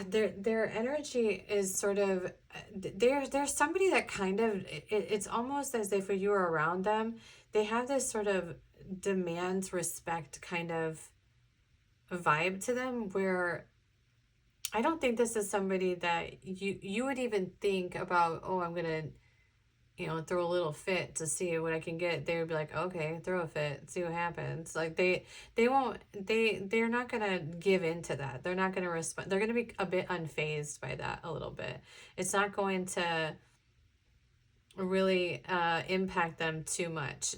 their energy is sort of there's somebody that kind of it's almost as if you were around them, they have this sort of demands respect kind of vibe to them, where I don't think this is somebody that you would even think about, oh, I'm gonna, throw a little fit to see what I can get. They would be like, okay, throw a fit, see what happens. Like they won't, they're not gonna give into that. They're not gonna respond. They're gonna be a bit unfazed by that a little bit. It's not going to really impact them too much.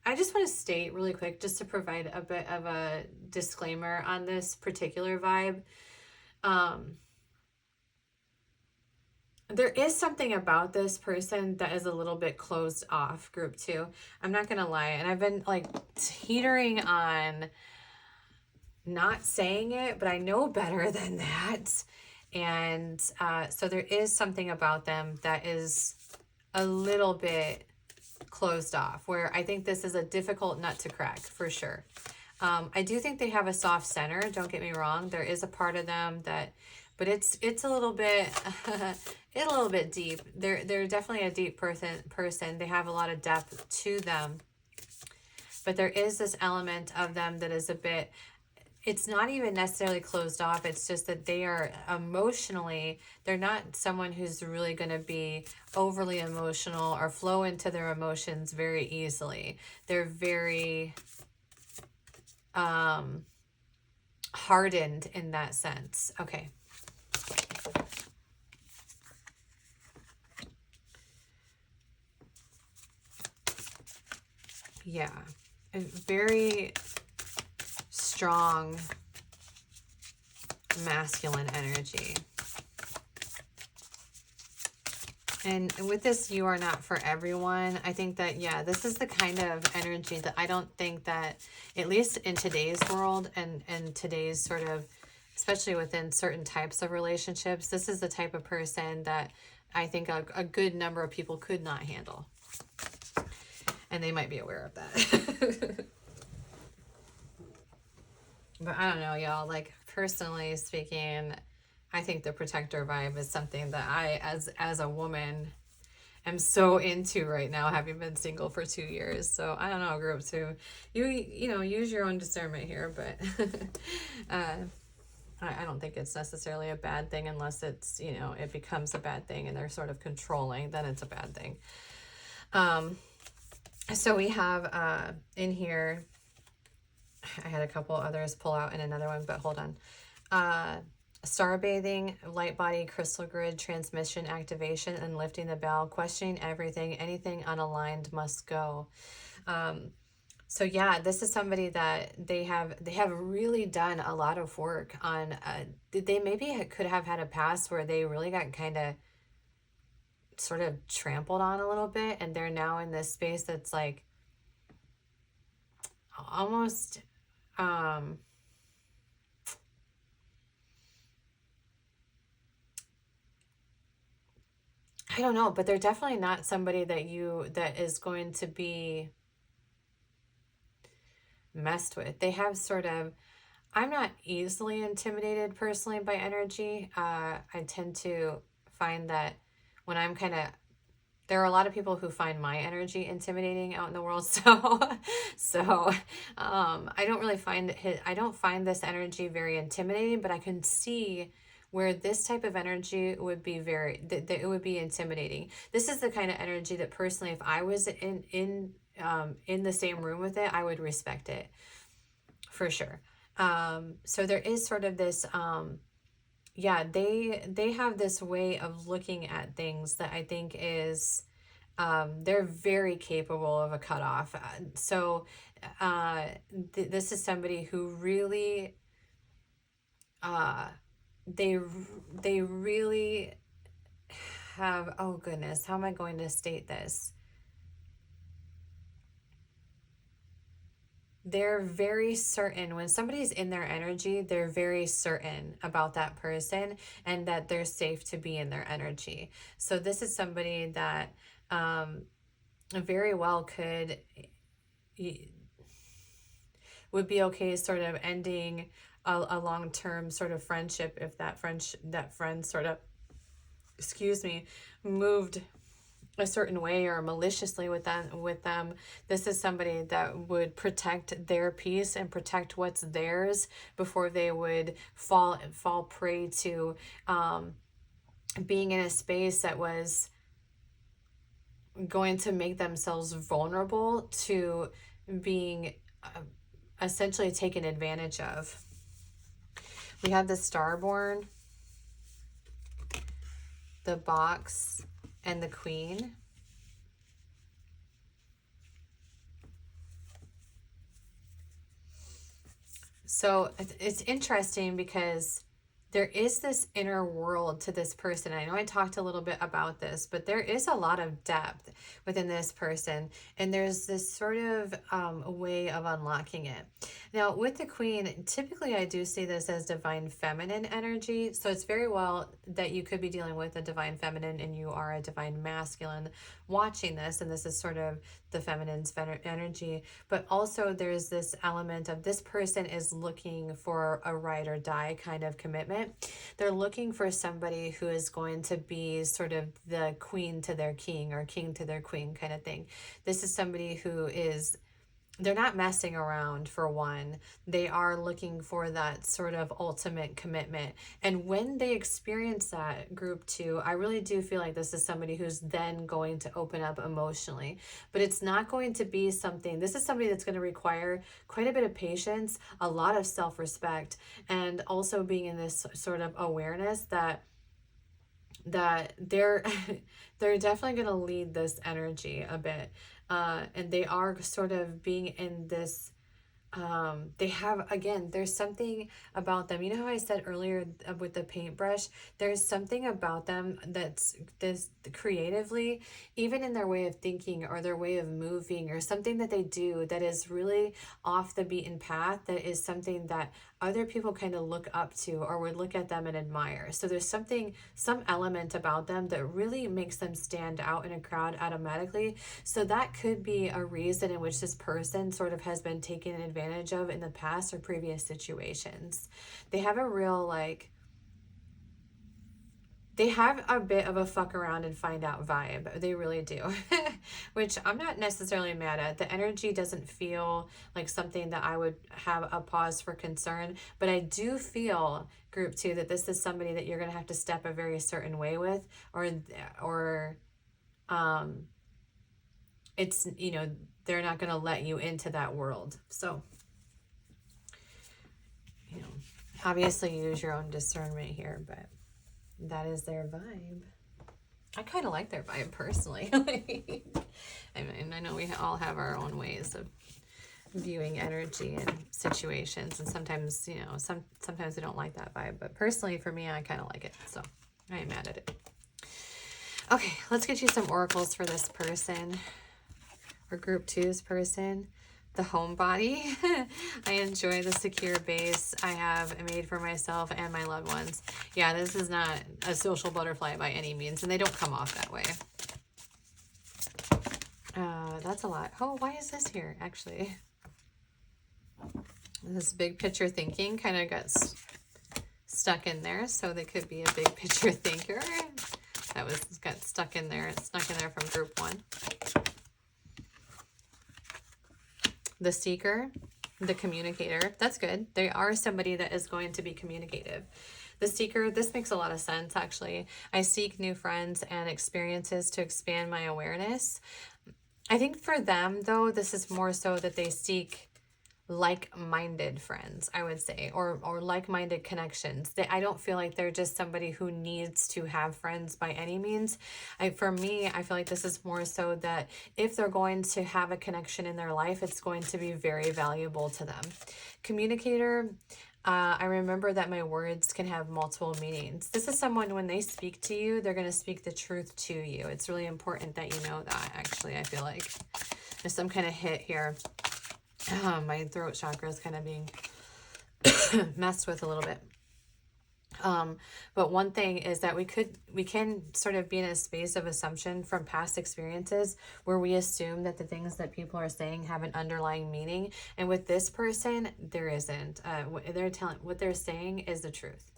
I just want to state really quick, just to provide a bit of a disclaimer on this particular vibe. There is something about this person that is a little bit closed off, group 2. I'm not going to lie. And I've been like teetering on not saying it, but I know better than that. And so there is something about them that is a little bit closed off, where I think this is a difficult nut to crack for sure. I do think they have a soft center. Don't get me wrong. There is a part of them that, but it's a little bit, it's a little bit deep. They're definitely a deep person. They have a lot of depth to them, but there is this element of them that is a bit, it's not even necessarily closed off. It's just that they are emotionally, they're not someone who's really going to be overly emotional or flow into their emotions very easily. They're very hardened in that sense. Okay. Yeah. A very strong masculine energy. And with this, you are not for everyone. I think that, yeah, this is the kind of energy that I don't think that, at least in today's world and today's sort of, especially within certain types of relationships, this is the type of person that I think a good number of people could not handle. And they might be aware of that. But I don't know, y'all, like personally speaking, I think the protector vibe is something that I, as a woman, am so into right now, having been single for 2 years. So I don't know, group 2, you know, use your own discernment here, but I don't think it's necessarily a bad thing unless it's, you know, it becomes a bad thing and they're sort of controlling, then it's a bad thing. So we have in here, I had a couple others pull out in another one, but hold on. Star bathing, light body, crystal grid, transmission, activation, and lifting the bell, questioning everything, anything unaligned must go. So yeah, this is somebody that they have really done a lot of work on. They maybe could have had a past where they really got kind of sort of trampled on a little bit, and they're now in this space that's like almost I don't know, but they're definitely not somebody that is going to be messed with. They have sort of, I'm not easily intimidated personally by energy. I tend to find that when I'm kind of, there are a lot of people who find my energy intimidating out in the world. So I don't really find I don't find this energy very intimidating, but I can see where this type of energy would be it would be intimidating. This is the kind of energy that personally, if I was in the same room with it, I would respect it for sure. So there is sort of this, yeah, they have this way of looking at things that I think is, they're very capable of a cutoff. This is somebody who really, they really have, oh goodness, how am I going to state this? they're very certain. When somebody's in their energy, they're very certain about that person and that they're safe to be in their energy. So this is somebody that very well would be okay sort of ending a long-term sort of friendship if that friend sort of, excuse me, moved a certain way or maliciously with them. This is somebody that would protect their peace and protect what's theirs before they would fall prey to being in a space that was going to make themselves vulnerable to being essentially taken advantage of. We have the Starborn, the Box, and the Queen. So it's interesting because there is this inner world to this person. I know I talked a little bit about this, but there is a lot of depth within this person, and there's this sort of way of unlocking it. Now, with the Queen, typically I do see this as divine feminine energy, so it's very well that you could be dealing with a divine feminine and you are a divine masculine watching this, and this is sort of the feminine's energy, but also there's this element of this person is looking for a ride or die kind of commitment. They're looking for somebody who is going to be sort of the queen to their king or king to their queen kind of thing. This is somebody who is, they're not messing around, for one. They are looking for that sort of ultimate commitment. And when they experience that, group 2, I really do feel like this is somebody who's then going to open up emotionally. But it's not going to be something, this is somebody that's going to require quite a bit of patience, a lot of self-respect, and also being in this sort of awareness that they're they're definitely going to lead this energy a bit. And they are sort of being in this, they have, again, there's something about them. You know how I said earlier with the paintbrush, there's something about them that's this creatively, even in their way of thinking or their way of moving or something that they do that is really off the beaten path, that is something that other people kind of look up to or would look at them and admire. So there's some element about them that really makes them stand out in a crowd automatically. So that could be a reason in which this person sort of has been taken advantage of in the past or previous situations. They have a real, like, they have a bit of a fuck around and find out vibe. They really do, which I'm not necessarily mad at. The energy doesn't feel like something that I would have a pause for concern, but I do feel, group 2, that this is somebody that you're going to have to step a very certain way with, or it's, you know, they're not going to let you into that world. So, you know, obviously use your own discernment here, but that is their vibe. I kind of like their vibe personally. And I know we all have our own ways of viewing energy and situations, and sometimes, you know, sometimes we don't like that vibe, but personally for me, I kind of like it, so I ain't mad at it. Okay, let's get you some oracles for this person, or group 2's person. The homebody. I enjoy the secure base I have made for myself and my loved ones. Yeah, this is not a social butterfly by any means, and they don't come off that way. That's a lot. Oh, why is this here, actually? This big picture thinking kind of got stuck in there, so they could be a big picture thinker. That got stuck in there. It's stuck in there from group 1. The seeker, the communicator. That's good. They are somebody that is going to be communicative. The seeker, this makes a lot of sense, actually. I seek new friends and experiences to expand my awareness. I think for them, though, this is more so that they seek like-minded friends, I would say, or like-minded connections. I don't feel like they're just somebody who needs to have friends by any means. For me, I feel like this is more so that if they're going to have a connection in their life, it's going to be very valuable to them. Communicator, I remember that my words can have multiple meanings. This is someone, when they speak to you, they're going to speak the truth to you. It's really important that you know that, actually. I feel like there's some kind of hit here. My throat chakra is kind of being messed with a little bit. But one thing is that we can sort of be in a space of assumption from past experiences where we assume that the things that people are saying have an underlying meaning. And with this person, there isn't. What they're saying is the truth.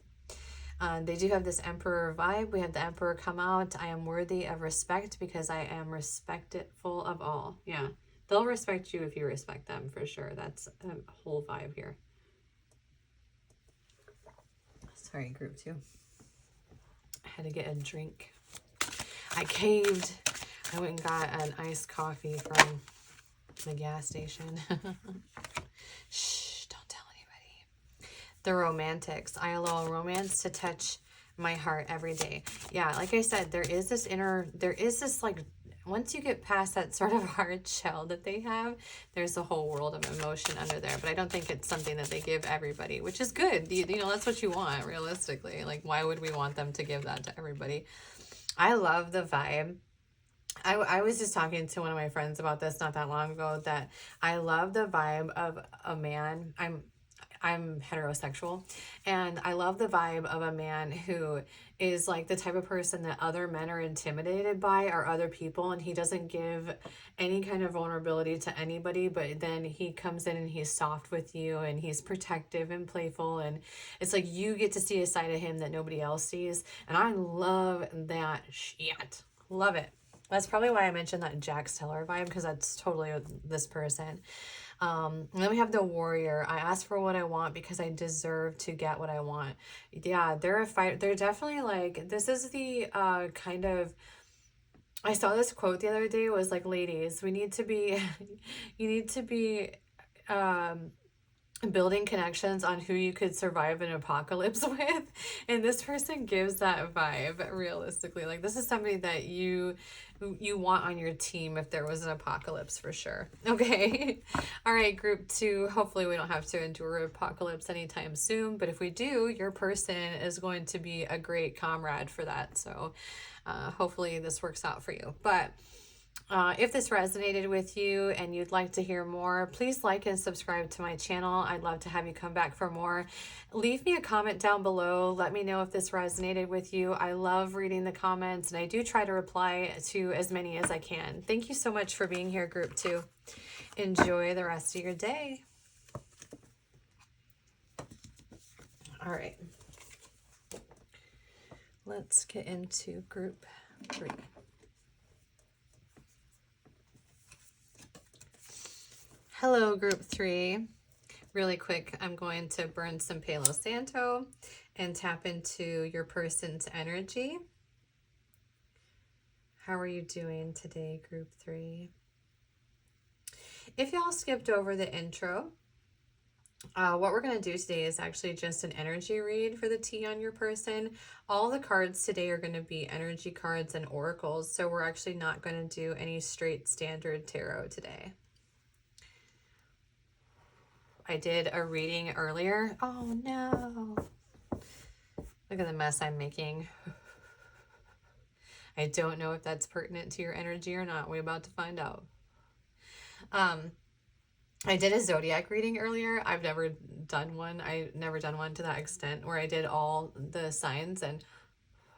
They do have this emperor vibe. We have the emperor come out. I am worthy of respect because I am respectful of all. Yeah. They'll respect you if you respect them, for sure. That's a whole vibe here. Sorry, group 2. I had to get a drink. I caved. I went and got an iced coffee from the gas station. Shh, don't tell anybody. The romantics. I allow romance to touch my heart every day. Yeah, like I said, there is this like, once you get past that sort of hard shell that they have, there's a whole world of emotion under there. But I don't think it's something that they give everybody, which is good. You know, that's what you want, realistically. Like, why would we want them to give that to everybody? I love the vibe. I was just talking to one of my friends about this not that long ago, that I love the vibe of a man. I'm heterosexual, and I love the vibe of a man who is like the type of person that other men are intimidated by, or other people, and he doesn't give any kind of vulnerability to anybody, but then he comes in and he's soft with you, and he's protective and playful, and it's like you get to see a side of him that nobody else sees, and I love that shit. Love it. That's probably why I mentioned that Jack Steller vibe, because that's totally this person. And then we have the warrior. I ask for what I want because I deserve to get what I want. Yeah, they're a fighter. They're definitely like, this is the kind of, I saw this quote the other day, was like, ladies, we need to be, you need to be building connections on who you could survive an apocalypse with. And this person gives that vibe, realistically. Like, this is somebody that you want on your team if there was an apocalypse, for sure. Okay. All right, group 2. Hopefully we don't have to endure an apocalypse anytime soon, but if we do, your person is going to be a great comrade for that. So hopefully this works out for you. But if this resonated with you and you'd like to hear more, please like and subscribe to my channel. I'd love to have you come back for more. Leave me a comment down below. Let me know if this resonated with you. I love reading the comments, and I do try to reply to as many as I can. Thank you so much for being here, group 2. Enjoy the rest of your day. All right. Let's get into group 3. Hello, group 3. Really quick, I'm going to burn some Palo Santo and tap into your person's energy. How are you doing today, group 3? If y'all skipped over the intro, what we're going to do today is actually just an energy read for the T on your person. All the cards today are going to be energy cards and oracles, so we're actually not going to do any straight standard tarot today. I did a reading earlier. Oh no. Look at the mess I'm making. I don't know if that's pertinent to your energy or not. We're about to find out. I did a zodiac reading earlier. I've never done one. I've never done one to that extent where I did all the signs, and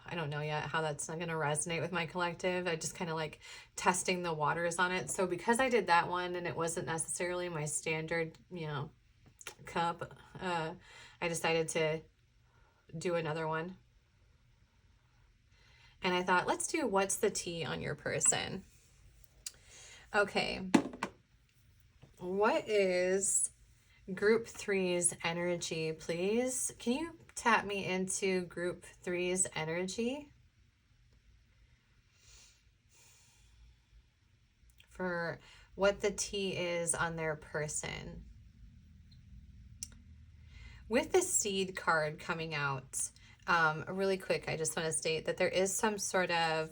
I don't know yet how that's not going to resonate with my collective. I just kind of like testing the waters on it. So because I did that one and it wasn't necessarily my standard, you know, cup, I decided to do another one. And I thought, let's do what's the T on your person. Okay. What is group 3's energy, please? Can you tap me into group 3's energy for what the T is on their person? With the seed card coming out, really quick, I just want to state that there is some sort of,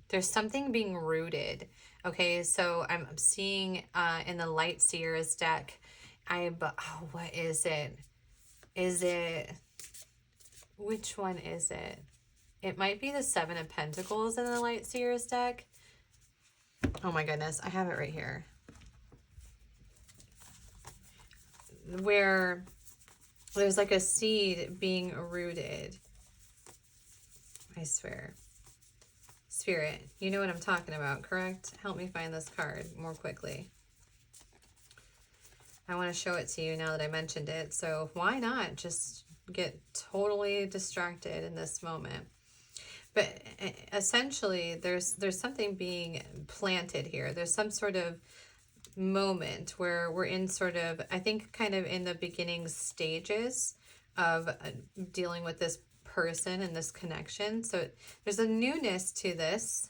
there's something being rooted. Okay, so I'm seeing in the Light Seers deck, what is it? Is it, which one is it? It might be the 7 of Pentacles in the Light Seers deck. Oh my goodness, I have it right here. where there's like a seed being rooted. I swear. Spirit, you know what I'm talking about, correct? Help me find this card more quickly. I want to show it to you now that I mentioned it. So why not just get totally distracted in this moment? But essentially, there's something being planted here. There's some sort of moment where we're in sort of, I think, kind of in the beginning stages of dealing with this person and this connection. So there's a newness to this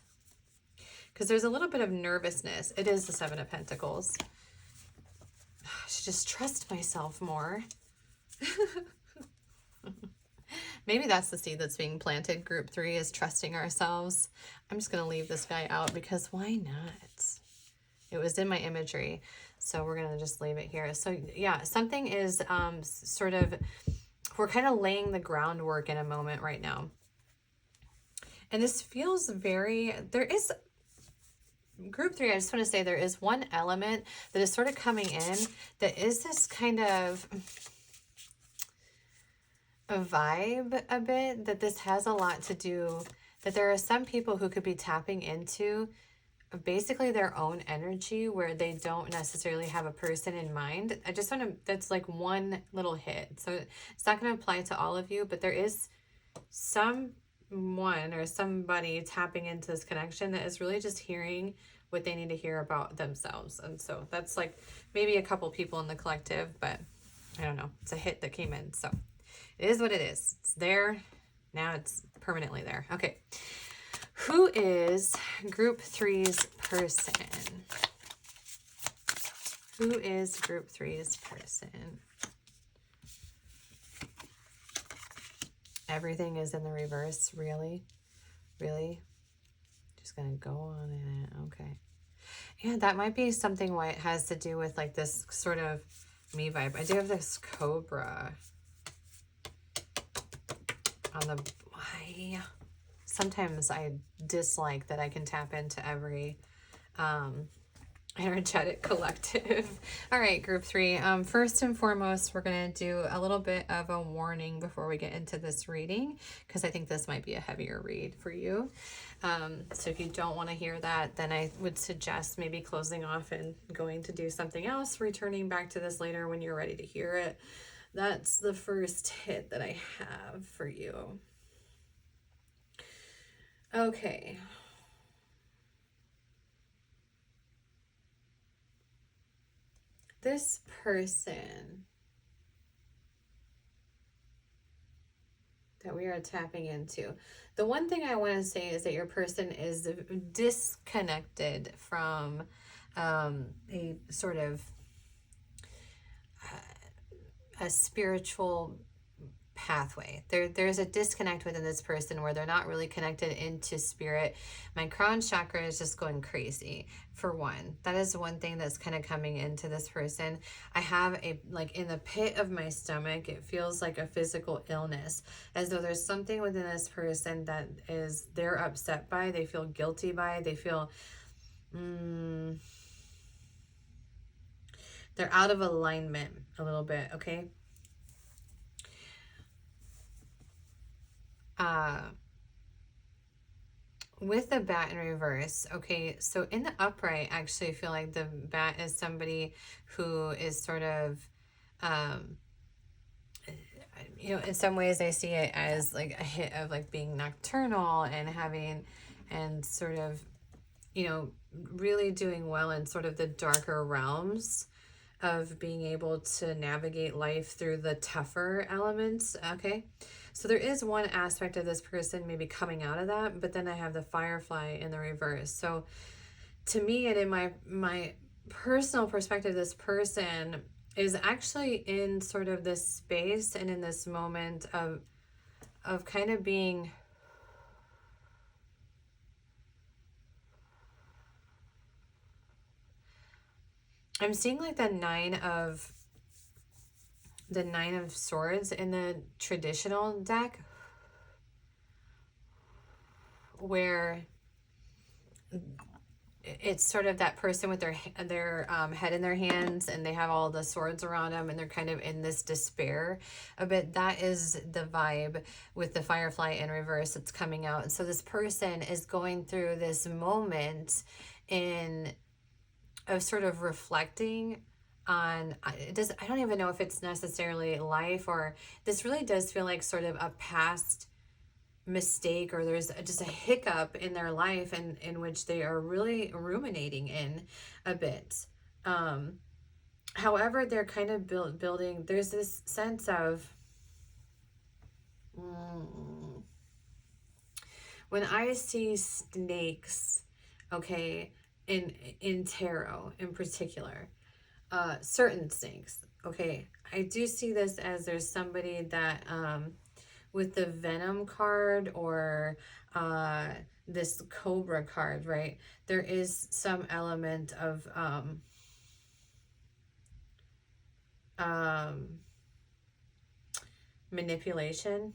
because there's a little bit of nervousness. It is the Seven of Pentacles. I should just trust myself more. Maybe that's the seed that's being planted. Group 3 is trusting ourselves. I'm just going to leave this guy out because why not? It was in my imagery, so we're going to just leave it here. So yeah, something is sort of, we're kind of laying the groundwork in a moment right now. And this feels very, there is, Group 3, I just want to say there is one element that is sort of coming in that is this kind of a vibe a bit, that this has a lot to do, that there are some people who could be tapping into basically their own energy where they don't necessarily have a person in mind. I just want to, that's like one little hit. So it's not going to apply to all of you, but there is someone or somebody tapping into this connection that is really just hearing what they need to hear about themselves. And so that's like maybe a couple people in the collective, but I don't know. It's a hit that came in. So it is what it is. It's there. Now it's permanently there. Okay. Who is Group 3's person? Who is Group 3's person? Everything is in the reverse. Really? Really? Just going to go on in it. Okay. Yeah, that might be something why it has to do with like this sort of me vibe. I do have this cobra on the... Sometimes I dislike that I can tap into every energetic collective. All right, Group 3. First and foremost, we're going to do a little bit of a warning before we get into this reading, because I think this might be a heavier read for you. So if you don't want to hear that, then I would suggest maybe closing off and going to do something else, returning back to this later when you're ready to hear it. That's the first hit that I have for you. Okay. This person that we are tapping into. The one thing I want to say is that your person is disconnected from a sort of a spiritual pathway. There's a disconnect within this person where they're not really connected into spirit. My crown chakra is just going crazy, for one. That is one thing that's kind of coming into this person. I have a, like in the pit of my stomach, it feels like a physical illness, as though there's something within this person that is they're upset by, they feel guilty by, they feel they're out of alignment a little bit, okay? With the bat in reverse, okay, so in the upright, I actually feel like the bat is somebody who is sort of, you know, in some ways I see it as like a hit of like being nocturnal and having, and sort of, you know, really doing well in sort of the darker realms of being able to navigate life through the tougher elements, okay? So there is one aspect of this person maybe coming out of that, but then I have the firefly in the reverse. So to me, and in my personal perspective, this person is actually in sort of this space and in this moment of kind of being I'm seeing like the nine of swords in the traditional deck, where it's sort of that person with their head in their hands, and they have all the swords around them, and they're kind of in this despair a bit. That is the vibe with the Firefly in reverse that's coming out. And so this person is going through this moment of sort of reflecting on, I don't even know if it's necessarily life, or this really does feel like sort of a past mistake, or there's just a hiccup in their life, and in which they are really ruminating in a bit. However, they're kind of building, there's this sense of, when I see snakes, okay, in tarot in particular, certain snakes, okay, I do see this as there's somebody that with the Venom card, or this Cobra card, right? There is some element of manipulation.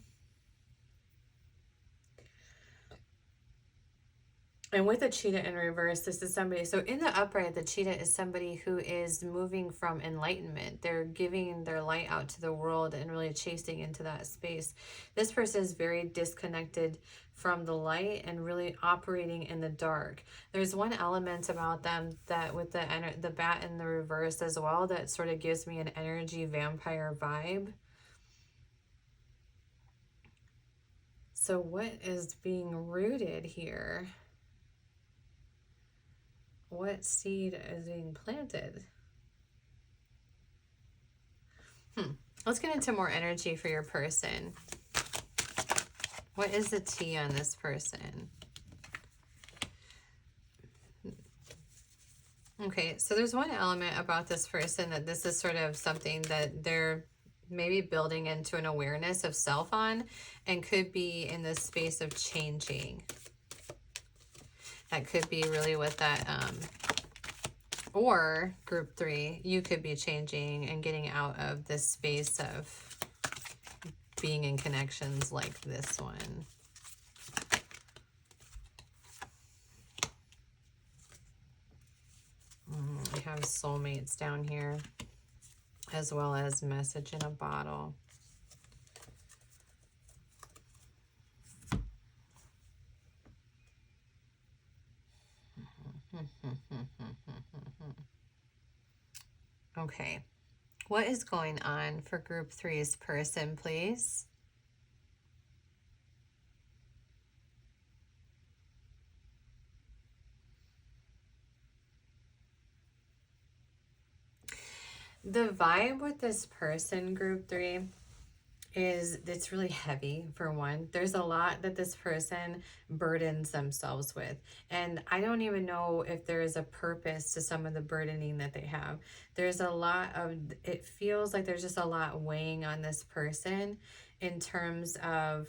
And with the cheetah in reverse, this is somebody, so in the upright, the cheetah is somebody who is moving from enlightenment. They're giving their light out to the world and really chasing into that space. This person is very disconnected from the light and really operating in the dark. There's one element about them that with the bat in the reverse as well, that sort of gives me an energy vampire vibe. So what is being rooted here? What seed is being planted? Let's get into more energy for your person. What is the tea on this person? Okay, so there's one element about this person that this is sort of something that they're maybe building into an awareness of self on, and could be in this space of changing. That could be really what that, or group 3, you could be changing and getting out of this space of being in connections like this one. We have soulmates down here, as well as message in a bottle. Okay, what is going on for group 3's person, please? The vibe with this person, group 3, is it's really heavy. For one, there's a lot that this person burdens themselves with, and I don't even know if there is a purpose to some of the burdening that they have. There's a lot of, it feels like there's just a lot weighing on this person in terms of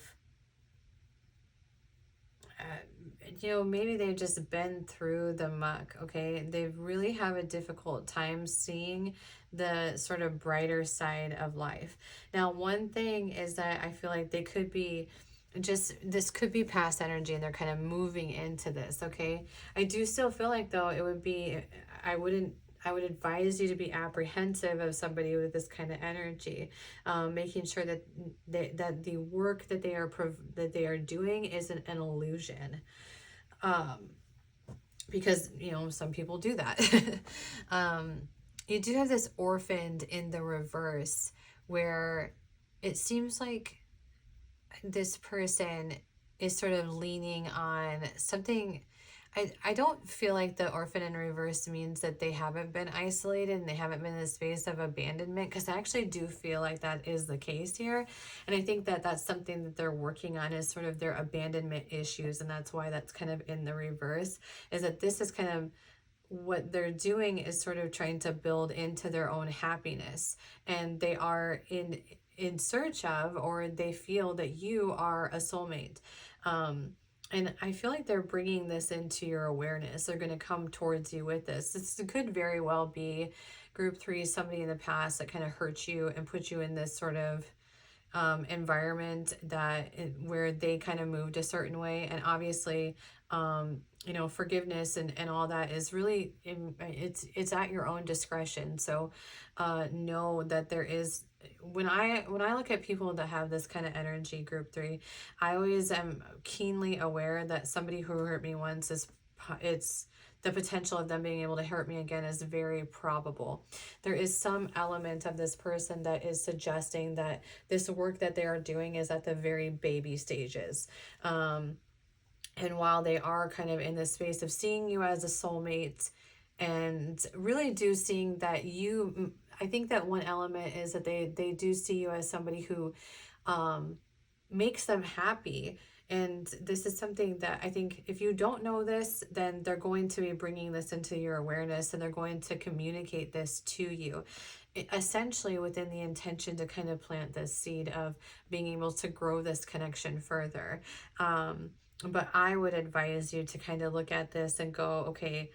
maybe they've just been through the muck, okay? They really have a difficult time seeing the sort of brighter side of life. Now, one thing is that I feel like they could be this could be past energy, and they're kind of moving into this, okay? I do still feel like, though, it would be, I would advise you to be apprehensive of somebody with this kind of energy, making sure that the work that they are doing isn't an illusion, because some people do that. You do have this orphaned in the reverse, where it seems like this person is sort of leaning on something. I don't feel like the orphan in reverse means that they haven't been isolated and they haven't been in a space of abandonment, because I actually do feel like that is the case here. And I think that that's something that they're working on, is sort of their abandonment issues. And that's why that's kind of in the reverse, is that this is kind of what they're doing, is sort of trying to build into their own happiness. And they are in search of, or they feel that you are a soulmate. And I feel like they're bringing this into your awareness. They're going to come towards you with this. This could very well be group 3, somebody in the past that kind of hurt you and put you in this sort of environment where they kind of moved a certain way. And obviously, you know, forgiveness and all that is really, it's at your own discretion. So know that there is, when I look at people that have this kind of energy, group 3, I always am keenly aware that somebody who hurt me once is, it's the potential of them being able to hurt me again is very probable. There is some element of this person that is suggesting that this work that they are doing is at the very baby stages. And while they are kind of in this space of seeing you as a soulmate and really do seeing that you, I think that one element is that they do see you as somebody who makes them happy. And this is something that I think if you don't know this, then they're going to be bringing this into your awareness and they're going to communicate this to you, essentially within the intention to kind of plant this seed of being able to grow this connection further. But I would advise you to kind of look at this and go, okay,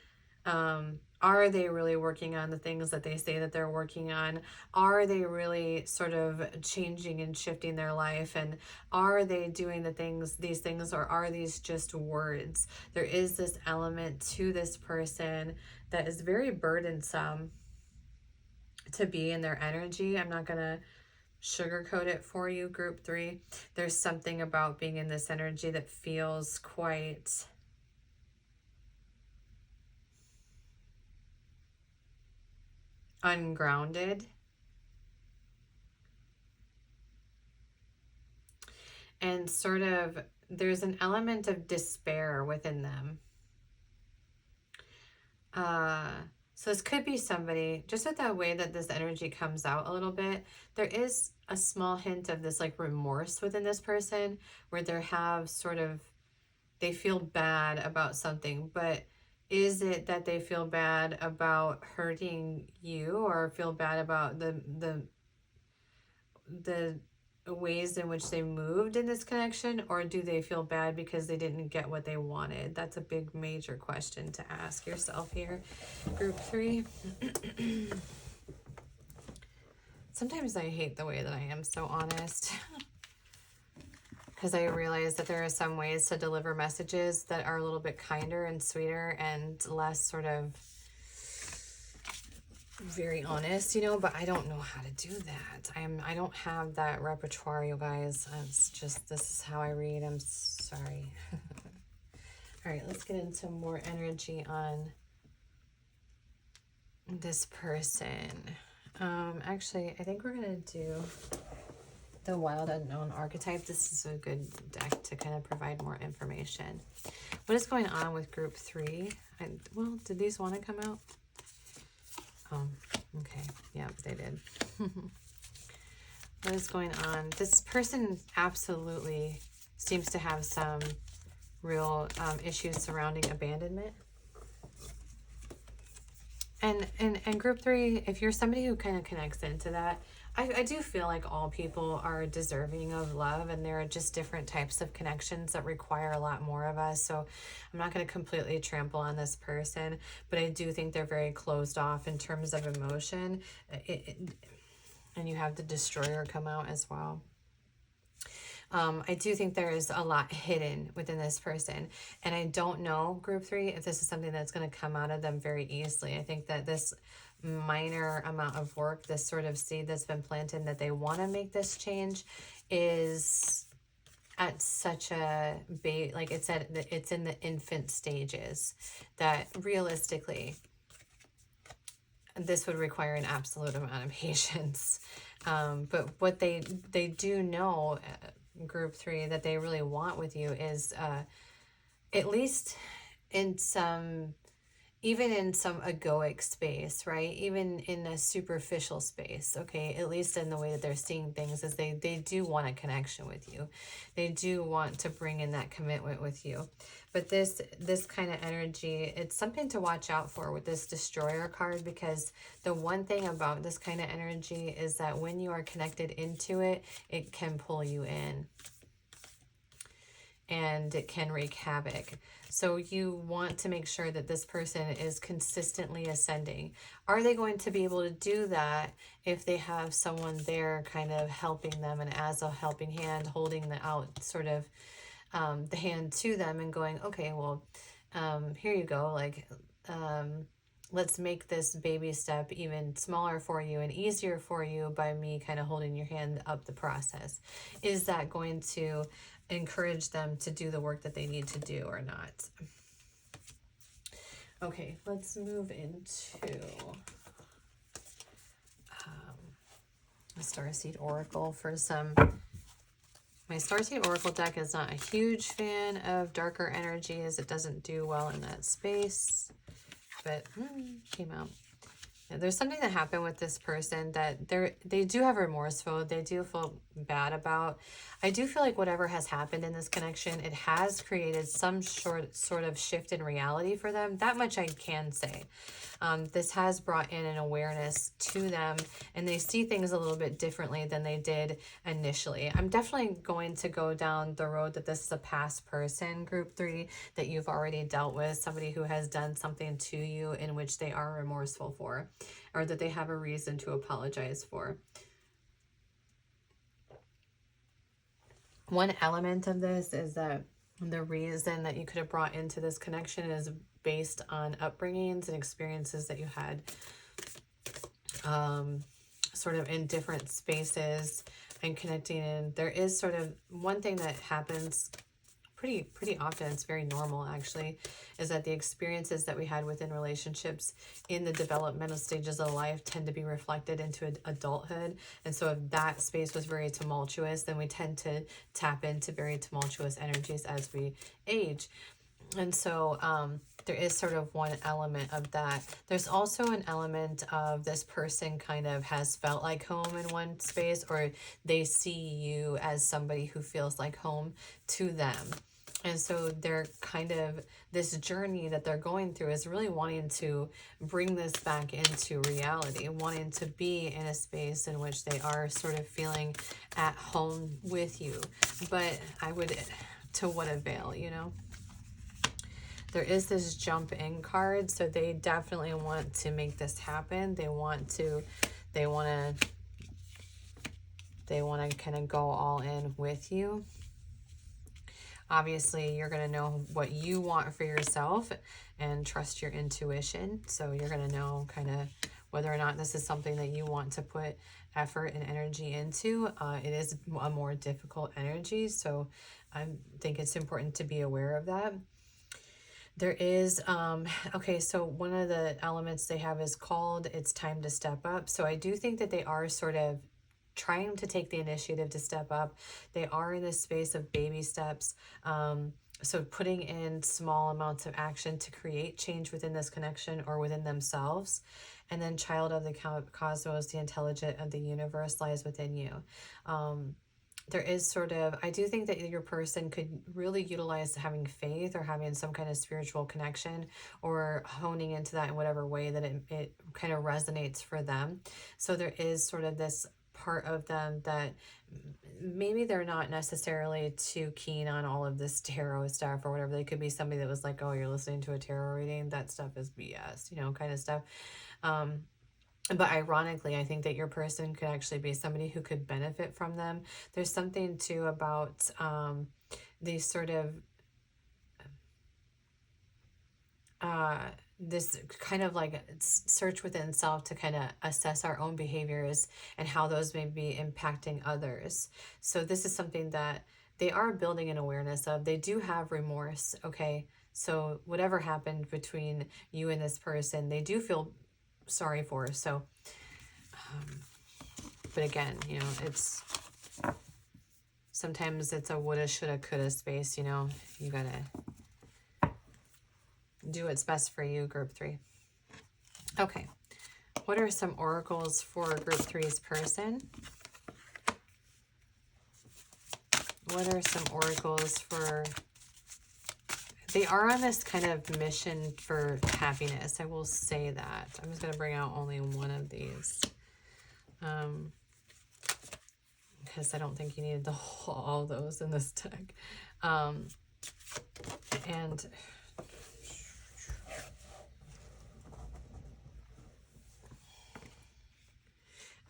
are they really working on the things that they say that they're working on? Are they really sort of changing and shifting their life? And are they doing these things, or are these just words? There is this element to this person that is very burdensome to be in their energy. I'm not going to sugarcoat it for you, group 3. There's something about being in this energy that feels quite ungrounded. And sort of, there's an element of despair within them. So this could be somebody, just with that way that this energy comes out a little bit, there is a small hint of this like remorse within this person, where they have sort of, they feel bad about something. But is it that they feel bad about hurting you, or feel bad about the ways in which they moved in this connection, or do they feel bad because they didn't get what they wanted? That's a big major question to ask yourself here, group 3. Sometimes I hate the way that I am so honest, because I realize that there are some ways to deliver messages that are a little bit kinder and sweeter and less sort of very honest, you know, but I don't know how to do that. I don't have that repertoire, you guys. It's just, this is how I read. I'm sorry. All right, let's get into more energy on this person. Actually, I think we're going to do the Wild Unknown archetype. This is a good deck to kind of provide more information. What is going on with group 3? Well, did these want to come out? Oh, okay. Yeah, they did. What is going on? This person absolutely seems to have some real issues surrounding abandonment. And group 3, if you're somebody who kind of connects into that, I do feel like all people are deserving of love, and there are just different types of connections that require a lot more of us. So I'm not going to completely trample on this person, but I do think they're very closed off in terms of emotion. And you have the Destroyer come out as well. I do think there is a lot hidden within this person. And I don't know, group 3, if this is something that's going to come out of them very easily. I think that this minor amount of work, this sort of seed that's been planted, that they want to make this change, is at such a like it's in the infant stages, that realistically this would require an absolute amount of patience. But what they do know, group 3, that they really want with you is at least in some, even in some egoic space, right? Even in a superficial space, okay? At least in the way that they're seeing things, is they do want a connection with you. They do want to bring in that commitment with you. But this kind of energy, it's something to watch out for with this Destroyer card, because the one thing about this kind of energy is that when you are connected into it, it can pull you in. And it can wreak havoc. So you want to make sure that this person is consistently ascending. Are they going to be able to do that if they have someone there kind of helping them, and as a helping hand, holding the out sort of the hand to them and going, okay, well, here you go, like, let's make this baby step even smaller for you and easier for you by me kind of holding your hand up the process. Is that going to encourage them to do the work that they need to do or not? Okay, let's move into a Starseed Oracle for some. My Starseed Oracle deck is not a huge fan of darker energies. It doesn't do well in that space. But came out. Yeah, there's something that happened with this person that they do have remorseful. They do feel bad about. I do feel like whatever has happened in this connection, it has created some sort of shift in reality for them. That much I can say. This has brought in an awareness to them, and they see things a little bit differently than they did initially. I'm definitely going to go down the road that this is a past person, group 3, that you've already dealt with, somebody who has done something to you in which they are remorseful for, or that they have a reason to apologize for. One element of this is that the reason that you could have brought into this connection is based on upbringings and experiences that you had sort of in different spaces and connecting in. There is sort of one thing that happens pretty often, it's very normal actually, is that the experiences that we had within relationships in the developmental stages of life tend to be reflected into adulthood. And so if that space was very tumultuous, then we tend to tap into very tumultuous energies as we age. And so there is sort of one element of that. There's also an element of this person kind of has felt like home in one space, or they see you as somebody who feels like home to them. And so they're kind of, this journey that they're going through is really wanting to bring this back into reality, wanting to be in a space in which they are sort of feeling at home with you. But I would, to what avail, you know? There is this jump in card, so they definitely want to make this happen. They want to kind of go all in with you. Obviously, you're going to know what you want for yourself and trust your intuition. So you're going to know kind of whether or not this is something that you want to put effort and energy into. It is a more difficult energy, so I think it's important to be aware of that. There is, okay, so one of the elements they have is called It's Time to Step Up. So I do think that they are sort of trying to take the initiative to step up. They are in this space of baby steps. So putting in small amounts of action to create change within this connection or within themselves. And then child of the cosmos, the intelligent of the universe lies within you. There is sort of, I do think that your person could really utilize having faith or having some kind of spiritual connection or honing into that in whatever way that it kind of resonates for them. So there is sort of this part of them that maybe they're not necessarily too keen on all of this tarot stuff or whatever. They could be somebody that was like, oh, you're listening to a tarot reading, that stuff is BS, you know, kind of stuff. But ironically, I think that your person could actually be somebody who could benefit from them. There's something too about these sort of this kind of like search within self to kind of assess our own behaviors and how those may be impacting others. So this is something that they are building an awareness of. They do have remorse, okay? So whatever happened between you and this person, they do feel sorry for. So, but again, you know, it's sometimes it's a woulda, shoulda, coulda space, you know, you gotta do what's best for you, group 3. Okay, what are some oracles for group 3's person? What are some oracles for... They are on this kind of mission for happiness. I will say that. I'm just going to bring out only one of these. Because I don't think you needed all those in this deck. And...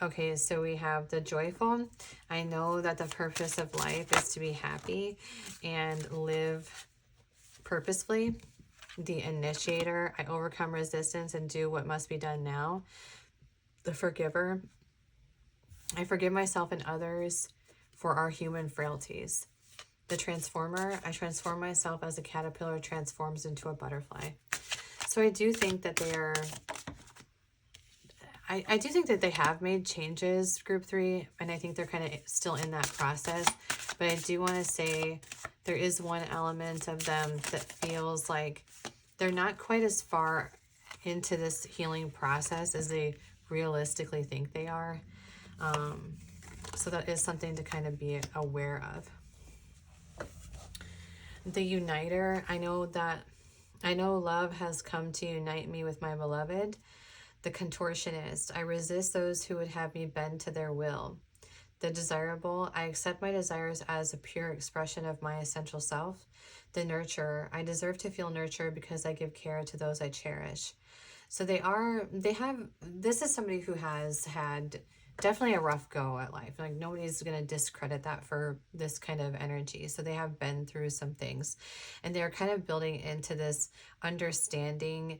Okay, so we have the joyful. I know that the purpose of life is to be happy and live purposefully. the initiator. I overcome resistance and do what must be done now. The forgiver. I forgive myself and others for our human frailties. The transformer. I transform myself as a caterpillar transforms into a butterfly. So I do think that they are... I do think that they have made changes, group 3, and I think they're kind of still in that process. But I do want to say there is one element of them that feels like they're not quite as far into this healing process as they realistically think they are. So that is something to kind of be aware of. The uniter, I know love has come to unite me with my beloved. The contortionist, I resist those who would have me bend to their will. The desirable, I accept my desires as a pure expression of my essential self. The nurturer, I deserve to feel nurtured because I give care to those I cherish. So this is somebody who has had definitely a rough go at life. Like, nobody's going to discredit that for this kind of energy. So they have been through some things, and they're kind of building into this understanding,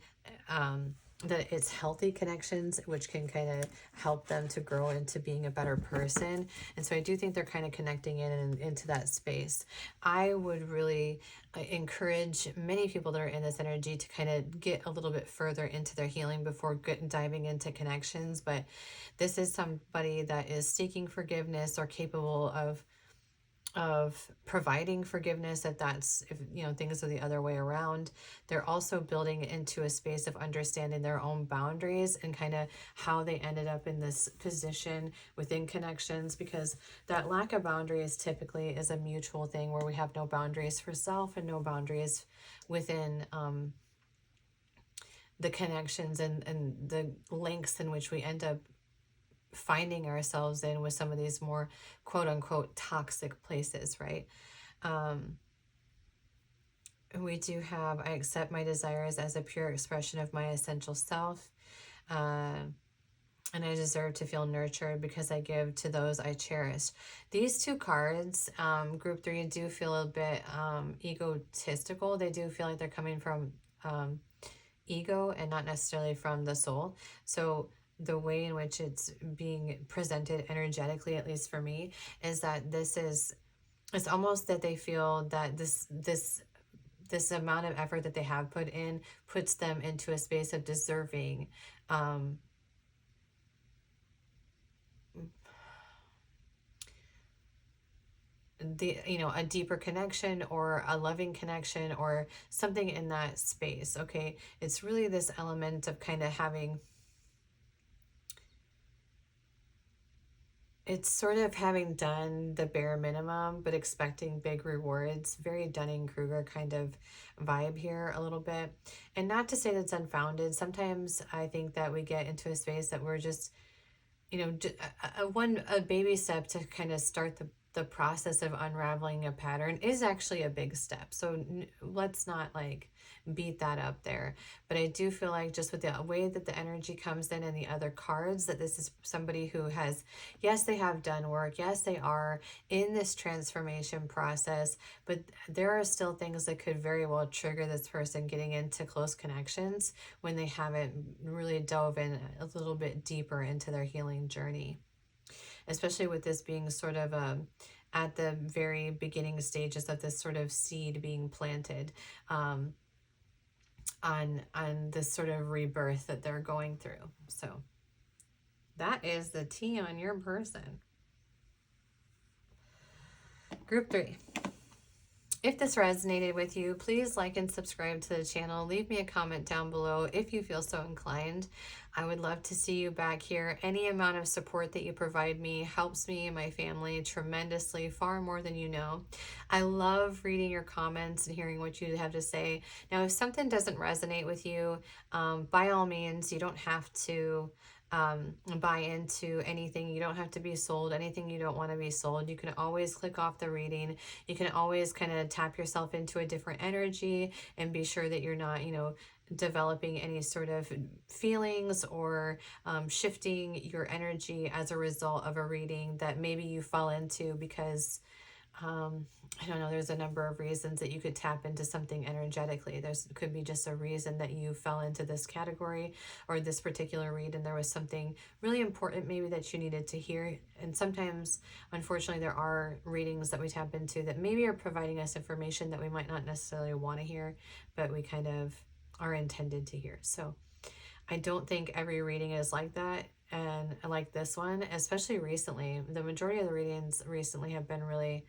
that it's healthy connections, which can kind of help them to grow into being a better person. And so I do think they're kind of connecting into that space. I would really encourage many people that are in this energy to kind of get a little bit further into their healing before diving into connections. But this is somebody that is seeking forgiveness or capable of providing forgiveness if things are the other way around. They're also building into a space of understanding their own boundaries and kind of how they ended up in this position within connections, because that lack of boundaries typically is a mutual thing where we have no boundaries for self and no boundaries within the connections and the lengths in which we end up finding ourselves in with some of these more quote unquote toxic places, right? We do have, I accept my desires as a pure expression of my essential self. And I deserve to feel nurtured because I give to those I cherish. These two cards, group 3, do feel a bit egotistical. They do feel like they're coming from ego and not necessarily from the soul. So the way in which it's being presented energetically, at least for me, is that it's almost that they feel that this amount of effort that they have put in puts them into a space of deserving a deeper connection or a loving connection or something in that space. Okay, it's really this element of kind of having, it's sort of having done the bare minimum, but expecting big rewards. Very Dunning-Kruger kind of vibe here a little bit. And not to say that's unfounded. Sometimes I think that we get into a space that we're just, a baby step to kind of start the process of unraveling a pattern is actually a big step. So let's not beat that up there. But I do feel like just with the way that the energy comes in and the other cards, that this is somebody who has, yes, they have done work. Yes, they are in this transformation process, but there are still things that could very well trigger this person getting into close connections when they haven't really dove in a little bit deeper into their healing journey. Especially with this being sort of at the very beginning stages of this sort of seed being planted on this sort of rebirth that they're going through. So that is the tea on your person. Group 3. If this resonated with you, please like and subscribe to the channel. Leave me a comment down below if you feel so inclined. I would love to see you back here. Any amount of support that you provide me helps me and my family tremendously, far more than you know. I love reading your comments and hearing what you have to say. Now, if something doesn't resonate with you, by all means, you don't have to buy into anything. You don't have to be sold anything you don't want to be sold. You can always click off the reading. You can always kind of tap yourself into a different energy and be sure that you're not, developing any sort of feelings or shifting your energy as a result of a reading that maybe you fall into because I don't know, there's a number of reasons that you could tap into something energetically. There's could be just a reason that you fell into this category or this particular read, and there was something really important maybe that you needed to hear. And sometimes, unfortunately, there are readings that we tap into that maybe are providing us information that we might not necessarily want to hear, but we kind of are intended to hear. So I don't think every reading is like that. And like this one, especially recently, the majority of the readings recently have been really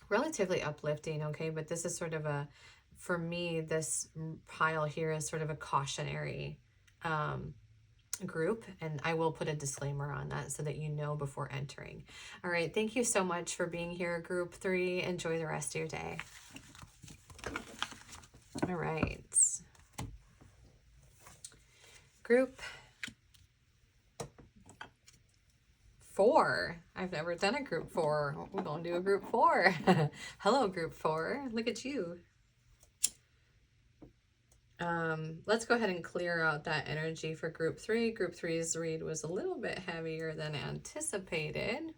relatively uplifting, okay? But this is sort of a, for me, this pile here is sort of a cautionary group, and I will put a disclaimer on that so that you know before entering. All right, thank you so much for being here, group 3. Enjoy the rest of your day. All right. Group 4. I've never done a group 4. We're going to do a group 4. Hello, group 4. Look at you. Let's go ahead and clear out that energy for group 3. Group 3's read was a little bit heavier than anticipated.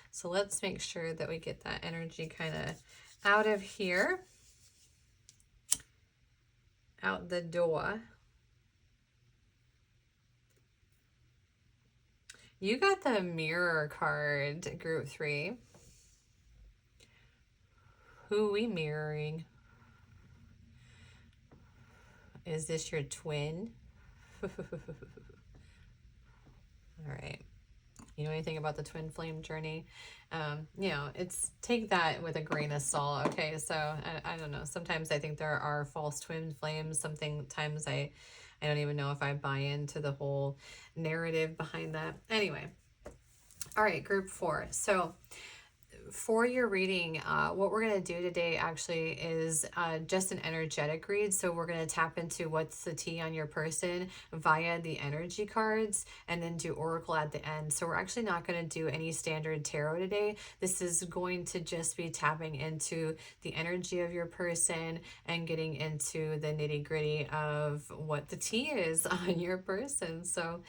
So let's make sure that we get that energy kind of out of here, out the door. You got the Mirror card, group 3. Who are we mirroring? Is this your twin? All right. You know anything about the twin flame journey? You know, it's, take that with a grain of salt, okay? So I don't know. Sometimes I think there are false twin flames. Sometimes I don't even know if I buy into the whole narrative behind that. Anyway. All right, group 4. So for your reading, what we're going to do today actually is just an energetic read. So we're going to tap into what's the tea on your person via the energy cards and then do oracle at the end. So we're actually not going to do any standard tarot today. This is going to just be tapping into the energy of your person and getting into the nitty gritty of what the tea is on your person. So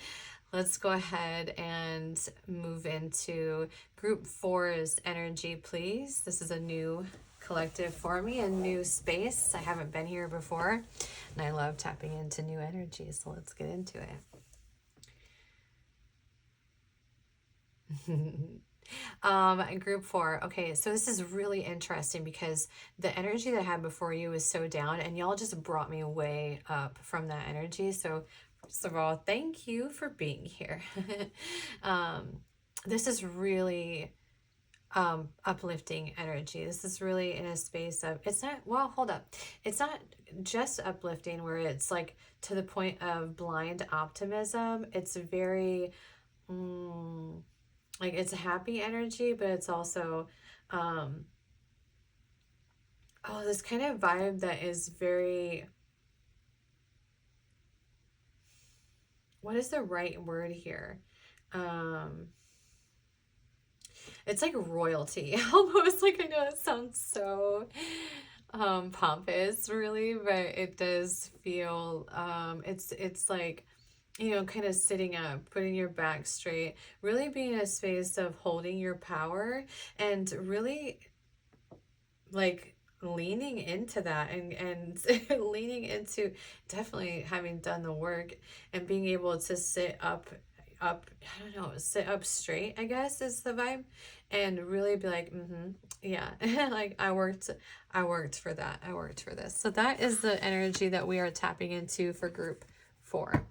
let's go ahead and move into group 4's energy, please. This is a new collective for me, a new space. I haven't been here before, and I love tapping into new energy, so let's get into it. Group 4. Okay, so this is really interesting because the energy that I had before you was so down, and y'all just brought me way up from that energy. So first of all, thank you for being here. This is really uplifting energy. This is really in a space of, it's not, well, hold up. It's not just uplifting where it's like to the point of blind optimism. It's very, like it's a happy energy, but it's also, this kind of vibe that is very, what is the right word here? It's like royalty, almost. Like, I know it sounds so pompous, really, but it does feel, it's like, you know, kind of sitting up, putting your back straight, really being in a space of holding your power and really like leaning into that and leaning into definitely having done the work and being able to sit up, I don't know, sit up straight, I guess is the vibe, and really be like, yeah, like I worked for that. I worked for this. So that is the energy that we are tapping into for group 4.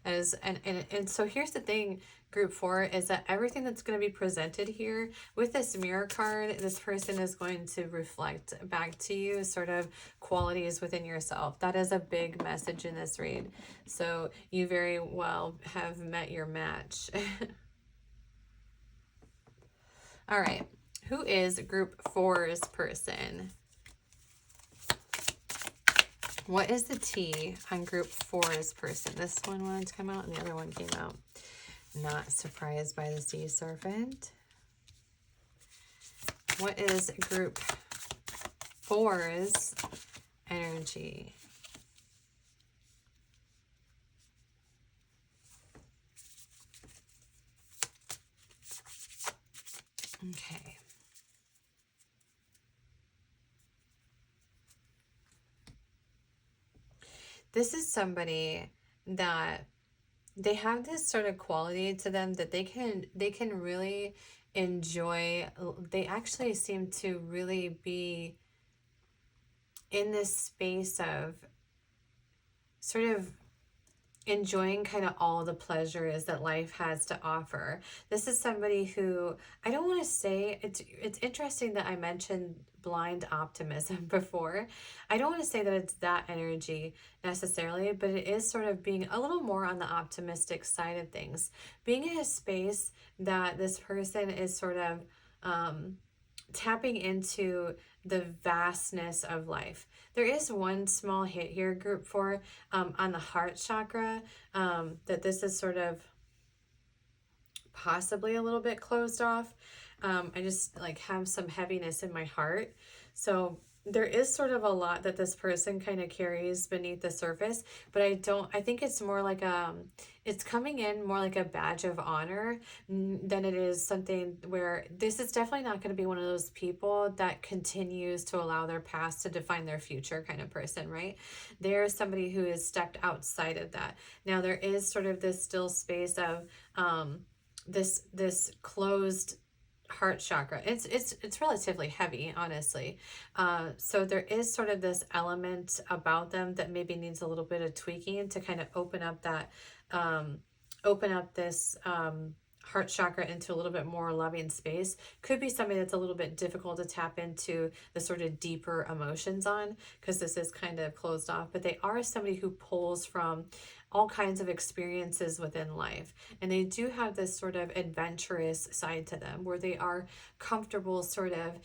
And so here's the thing, group 4, is that everything that's going to be presented here with this mirror card, this person is going to reflect back to you sort of qualities within yourself. That is a big message in this read. So you very well have met your match. All right. Who is group 4's person? What is the tea on group 4's person? This one wanted to come out and the other one came out. Not surprised by the sea serpent. What is group 4's energy? Okay. this is somebody that they have this sort of quality to them that they can really enjoy. They actually seem to really be in this space of sort of enjoying kind of all the pleasures that life has to offer. This is somebody who, I don't want to say, it's interesting that I mentioned blind optimism before. I don't want to say that it's that energy necessarily, but it is sort of being a little more on the optimistic side of things. Being in a space that this person is sort of tapping into the vastness of life. There is one small hit here, group 4, on the heart chakra, that this is sort of possibly a little bit closed off. I just like have some heaviness in my heart. So there is sort of a lot that this person kind of carries beneath the surface, but I think it's more like it's coming in more like a badge of honor than it is something where this is definitely not going to be one of those people that continues to allow their past to define their future kind of person, right? They're somebody who has stepped outside of that. Now there is sort of this still space of this closed heart chakra. It's relatively heavy, honestly. So there is sort of this element about them that maybe needs a little bit of tweaking to kind of open up that this heart chakra into a little bit more loving space. Could be somebody that's a little bit difficult to tap into the sort of deeper emotions on, because this is kind of closed off, but they are somebody who pulls from all kinds of experiences within life. And they do have this sort of adventurous side to them where they are comfortable sort of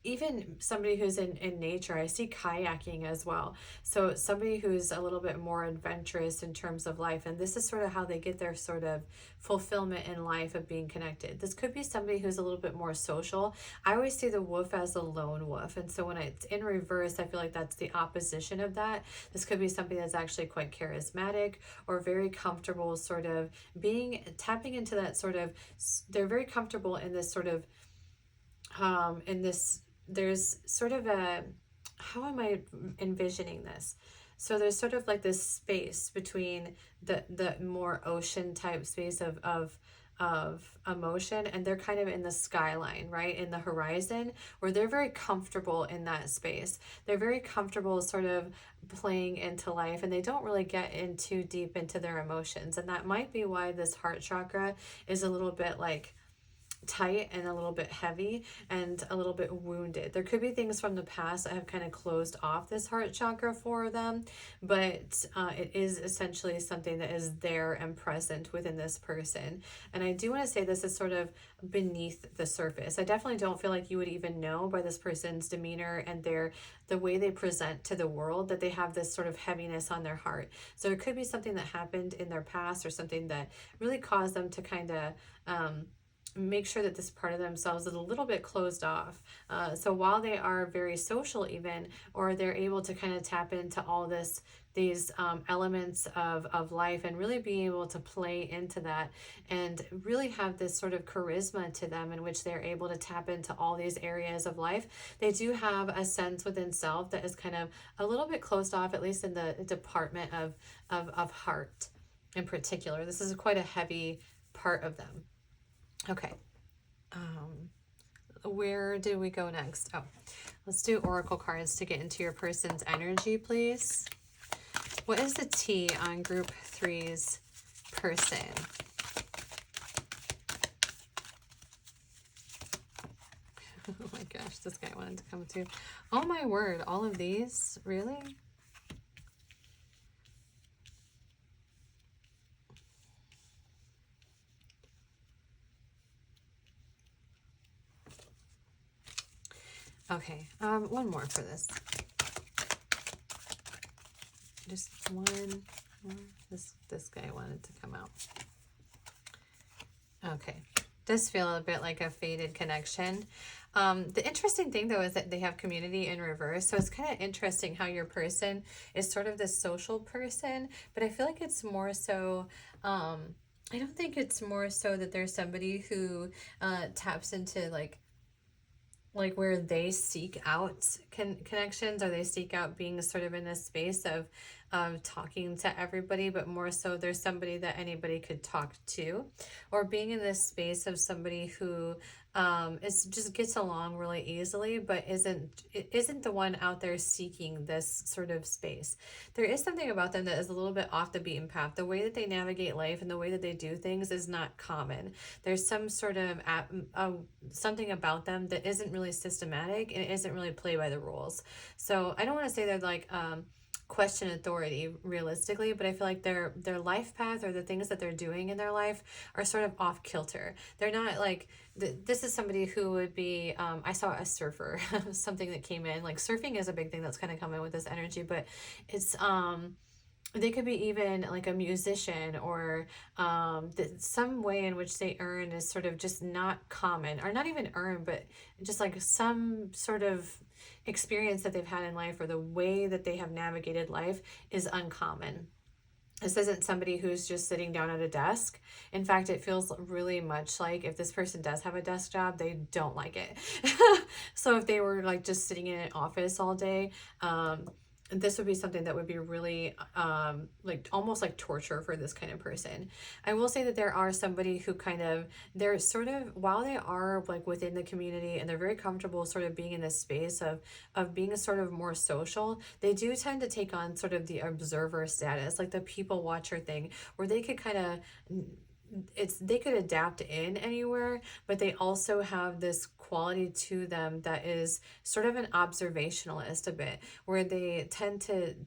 even somebody who's in nature. I see kayaking as well. So somebody who's a little bit more adventurous in terms of life. And this is sort of how they get their sort of fulfillment in life of being connected. This could be somebody who's a little bit more social. I always see the wolf as a lone wolf. And so when it's in reverse, I feel like that's the opposition of that. This could be somebody that's actually quite charismatic or very comfortable sort of tapping into that sort of, they're very comfortable in this sort of, there's sort of how am I envisioning this? So there's sort of like this space between the more ocean type space of emotion, and they're kind of in the skyline, right? In the horizon, where they're very comfortable in that space. They're very comfortable sort of playing into life, and they don't really get in too deep into their emotions. And that might be why this heart chakra is a little bit like tight and a little bit heavy and a little bit wounded. There could be things from the past that have kind of closed off this heart chakra for them, but it is essentially something that is there and present within this person. And I do want to say this is sort of beneath the surface. I definitely don't feel like you would even know by this person's demeanor and the way they present to the world that they have this sort of heaviness on their heart. So it could be something that happened in their past or something that really caused them to kind of make sure that this part of themselves is a little bit closed off. So while they are very social even, or they're able to kind of tap into all these elements of life and really be able to play into that and really have this sort of charisma to them in which they're able to tap into all these areas of life, they do have a sense within self that is kind of a little bit closed off, at least in the department of heart in particular. This is quite a heavy part of them. Okay, where do we go next? Oh, let's do oracle cards to get into your person's energy, please. What is the T on group 3's person? Oh my gosh, this guy wanted to come too. Oh my word, all of these? Really? Okay, one more for this. Just one more. This guy wanted to come out. Okay, does feel a bit like a faded connection. The interesting thing though is that they have community in reverse, so it's kind of interesting how your person is sort of this social person, but I feel like it's more so I don't think it's more so that there's somebody who taps into like like where they seek out connections, or they seek out being sort of in this space of talking to everybody, but more so there's somebody that anybody could talk to, or being in this space of somebody who is just gets along really easily, but isn't the one out there seeking this sort of space. There is something about them that is a little bit off the beaten path. The way that they navigate life and the way that they do things is not common. There's some sort of something about them that isn't really systematic, and it isn't really play by the rules. So I don't want to say they're like question authority realistically, but I feel like their life path or the things that they're doing in their life are sort of off kilter. They're not like this is somebody who would be I saw a surfer something that came in, like surfing is a big thing that's kind of coming with this energy, but it's they could be even like a musician, or some way in which they earn is sort of just not common, or not even earn, but just like some sort of experience that they've had in life, or the way that they have navigated life is uncommon. This isn't somebody who's just sitting down at a desk. In fact, it feels really much like if this person does have a desk job, they don't like it. So if they were like just sitting in an office all day, this would be something that would be really like almost like torture for this kind of person. I will say that there are somebody who kind of, they're sort of, while they are like within the community and they're very comfortable sort of being in this space of being a sort of more social, they do tend to take on sort of the observer status, like the people watcher thing, where they could kind of, they could adapt in anywhere, but they also have this quality to them that is sort of an observationalist a bit, where they tend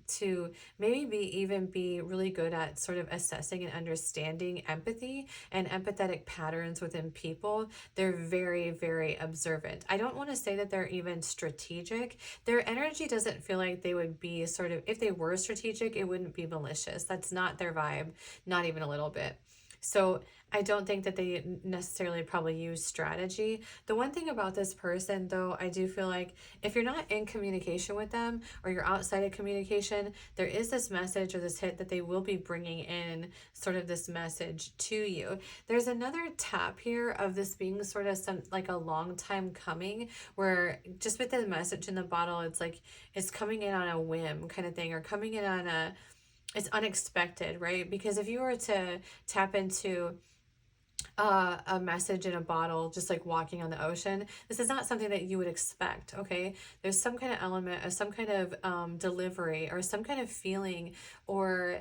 to maybe be really good at sort of assessing and understanding empathy and empathetic patterns within people. They're very, very observant. I don't want to say that they're even strategic. Their energy doesn't feel like they would be sort of, if they were strategic, it wouldn't be malicious. That's not their vibe, not even a little bit. So I don't think that they necessarily probably use strategy. The one thing about this person, though, I do feel like if you're not in communication with them, or you're outside of communication, there is this message or this hit that they will be bringing in sort of this message to you. There's another tap here of this being sort of some like a long time coming, where just with the message in the bottle, it's like it's coming in on a whim kind of thing, or coming in on a, it's unexpected, right? Because if you were to tap into a message in a bottle, just like walking on the ocean, this is not something that you would expect, okay? There's some kind of element of some kind of delivery, or some kind of feeling, or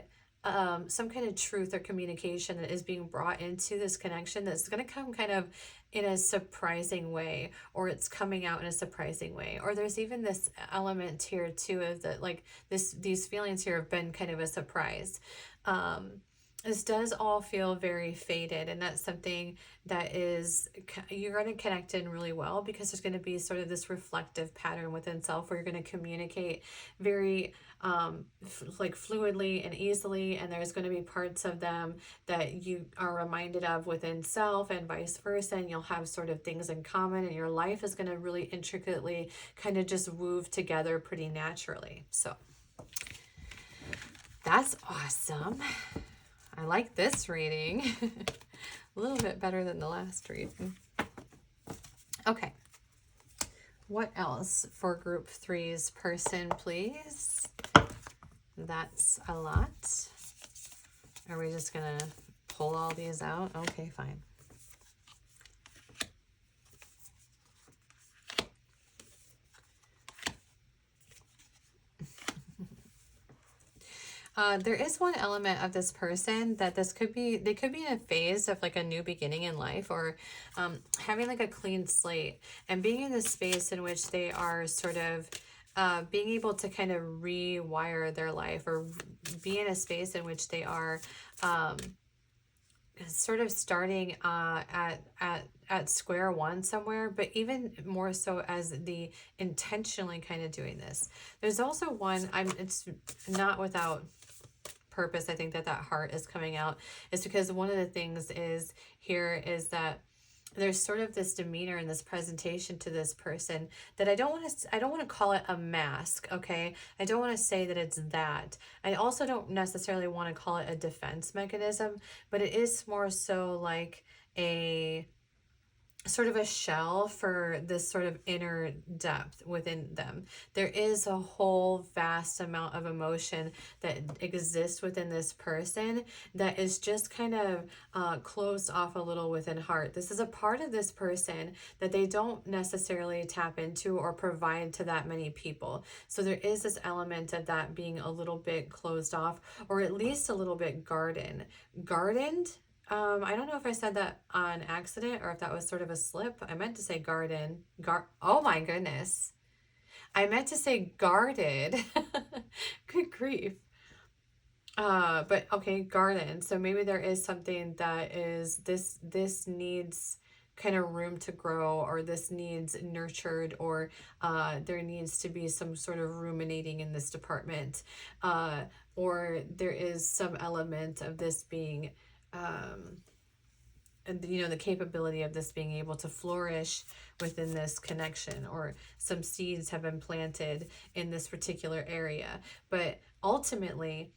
some kind of truth or communication that is being brought into this connection that's going to come kind of in a surprising way, or it's coming out in a surprising way. Or there's even this element here too of that, like these feelings here have been kind of a surprise. This does all feel very faded, and that's something that is, you're going to connect in really well, because there's going to be sort of this reflective pattern within self where you're going to communicate very like fluidly and easily, and there's going to be parts of them that you are reminded of within self, and vice versa, and you'll have sort of things in common, and your life is going to really intricately kind of just weave together pretty naturally. So that's awesome. I like this reading a little bit better than the last reading. Okay. What else for group 3's person, please? That's a lot. Are we just going to pull all these out? Okay, fine. There is one element of this person that this could be, they could be in a phase of like a new beginning in life, or having like a clean slate, and being in this space in which they are sort of being able to kind of rewire their life, or be in a space in which they are sort of starting at square one somewhere, but even more so as the intentionally kind of doing this. There's also one, it's not without purpose, I think that heart is coming out, is because one of the things is here is that there's sort of this demeanor and this presentation to this person that I don't want to call it a mask, okay? I don't want to say that it's that. I also don't necessarily want to call it a defense mechanism, but it is more so like a sort of a shell for this sort of inner depth within them. There is a whole vast amount of emotion that exists within this person that is just kind of closed off a little within heart. This is a part of this person that they don't necessarily tap into or provide to that many people. So there is this element of that being a little bit closed off, or at least a little bit gardened. I don't know if I said that on accident or if that was sort of a slip. I meant to say garden. Oh my goodness. I meant to say guarded. Good grief. But okay, garden. So maybe there is something that is this needs kind of room to grow, or this needs nurtured, or there needs to be some sort of ruminating in this department, or there is some element of this being and the capability of this being able to flourish within this connection, or some seeds have been planted in this particular area. But ultimately,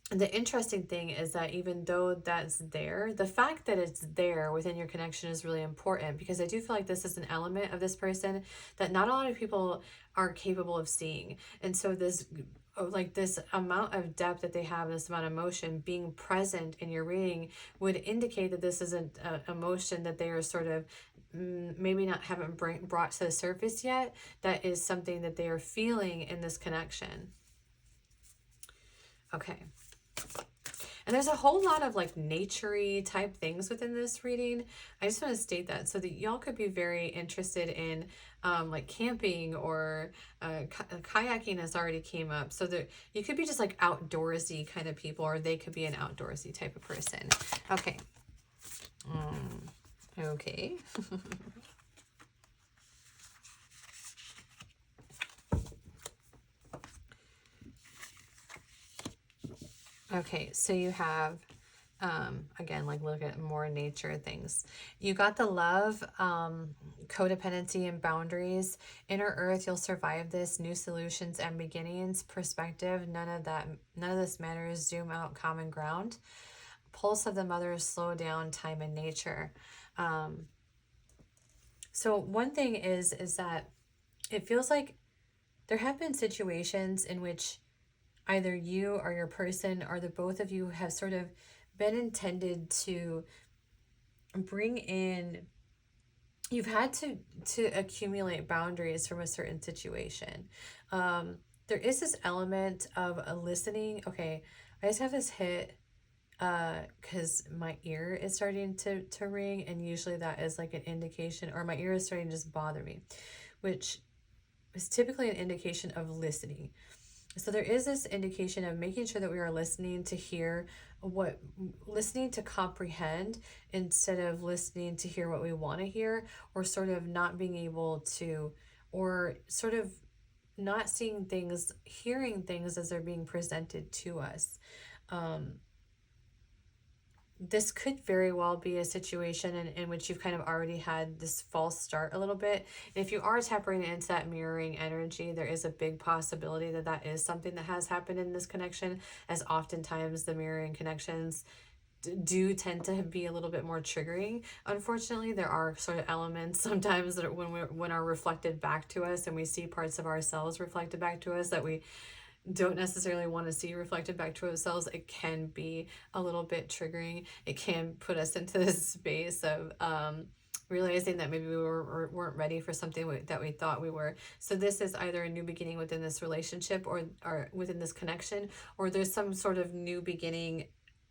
the interesting thing is that even though that's there, the fact that it's there within your connection is really important, because I do feel like this is an element of this person that not a lot of people are capable of seeing. And so this amount of depth that they have, this amount of emotion being present in your reading, would indicate that this isn't an emotion that they are sort of maybe not haven't brought to the surface yet. That is something that they are feeling in this connection. Okay. And there's a whole lot of like nature-y type things within this reading. I just want to state that so that y'all could be very interested in like camping, or kayaking has already came up. So that you could be just like outdoorsy kind of people, or they could be an outdoorsy type of person. Okay. Okay. Okay, so you have, again, like look at more nature things. You got the love, codependency and boundaries. Inner earth, you'll survive this. New solutions and beginnings. Perspective, none of this matters. Zoom out, common ground. Pulse of the mother, slow down, time and nature. So one thing is that it feels like there have been situations in which either you or your person, or the both of you, have sort of been intended to bring in, you've had to accumulate boundaries from a certain situation. There is this element of a listening. Okay, I just have this hit because my ear is starting to ring, and usually that is like an indication, or my ear is starting to just bother me, which is typically an indication of listening. So there is this indication of making sure that we are listening to hear listening to comprehend, instead of listening to hear what we want to hear, or sort of not being able to, or sort of not seeing things, hearing things as they're being presented to us. This could very well be a situation in which you've kind of already had this false start a little bit. And if you are tapping into that mirroring energy, there is a big possibility that that is something that has happened in this connection, as oftentimes the mirroring connections do tend to be a little bit more triggering. Unfortunately, there are sort of elements sometimes that when are reflected back to us, and we see parts of ourselves reflected back to us that we don't necessarily want to see reflected back to ourselves. It can be a little bit triggering. It can put us into this space of realizing that maybe we weren't ready for something that we thought we were. So this is either a new beginning within this relationship, or within this connection, or there's some sort of new beginning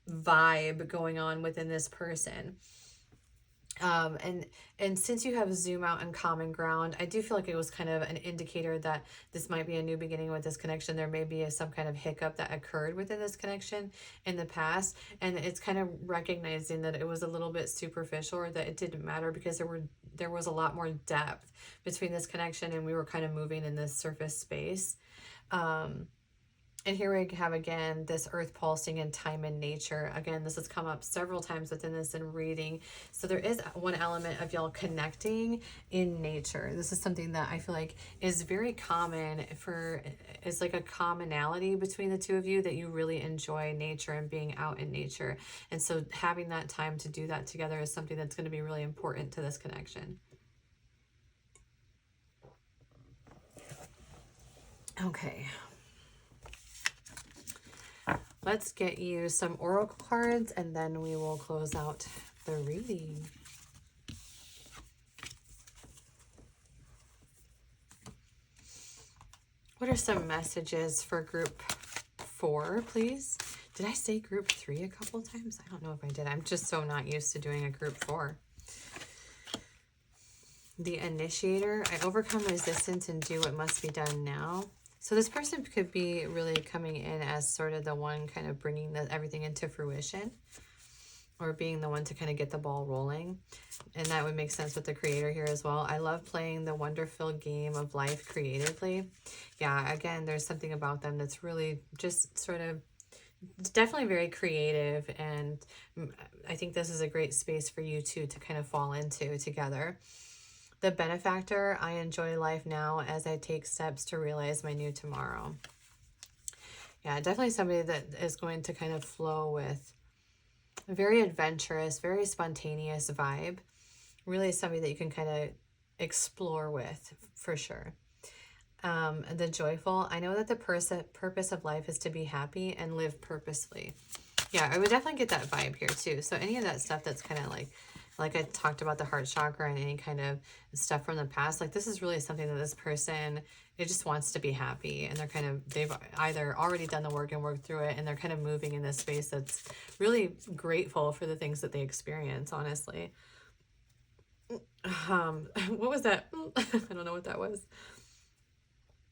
vibe going on within this person. And since you have zoom out and common ground, I do feel like it was kind of an indicator that this might be a new beginning with this connection. There may be some kind of hiccup that occurred within this connection in the past, and it's kind of recognizing that it was a little bit superficial, or that it didn't matter, because there was a lot more depth between this connection, and we were kind of moving in this surface space. And here we have again this earth pulsing in time and nature. Again, this has come up several times within this in reading. So there is one element of y'all connecting in nature. This is something that I feel like is very common is like a commonality between the two of you, that you really enjoy nature and being out in nature. And so having that time to do that together is something that's going to be really important to this connection. Okay. Let's get you some oracle cards and then we will close out the reading. What are some messages for group 4, please? Did I say group 3 a couple times? I don't know if I did. I'm just so not used to doing a group 4. The initiator. I overcome resistance and do what must be done now. So this person could be really coming in as sort of the one kind of bringing everything into fruition, or being the one to kind of get the ball rolling. And that would make sense with the creator here as well. I love playing the wonder-filled game of life creatively. Yeah, again, there's something about them that's really just sort of definitely very creative. And I think this is a great space for you two to kind of fall into together. The benefactor, I enjoy life now as I take steps to realize my new tomorrow. Yeah, definitely somebody that is going to kind of flow with a very adventurous, very spontaneous vibe. Really somebody that you can kind of explore with for sure. The joyful, I know that the purpose of life is to be happy and live purposefully. Yeah, I would definitely get that vibe here too. So any of that stuff that's kind of like I talked about the heart chakra and any kind of stuff from the past, like this is really something that this person, it just wants to be happy, and they've either already done the work and worked through it, and they're kind of moving in this space that's really grateful for the things that they experience, honestly. What was that? I don't know what that was.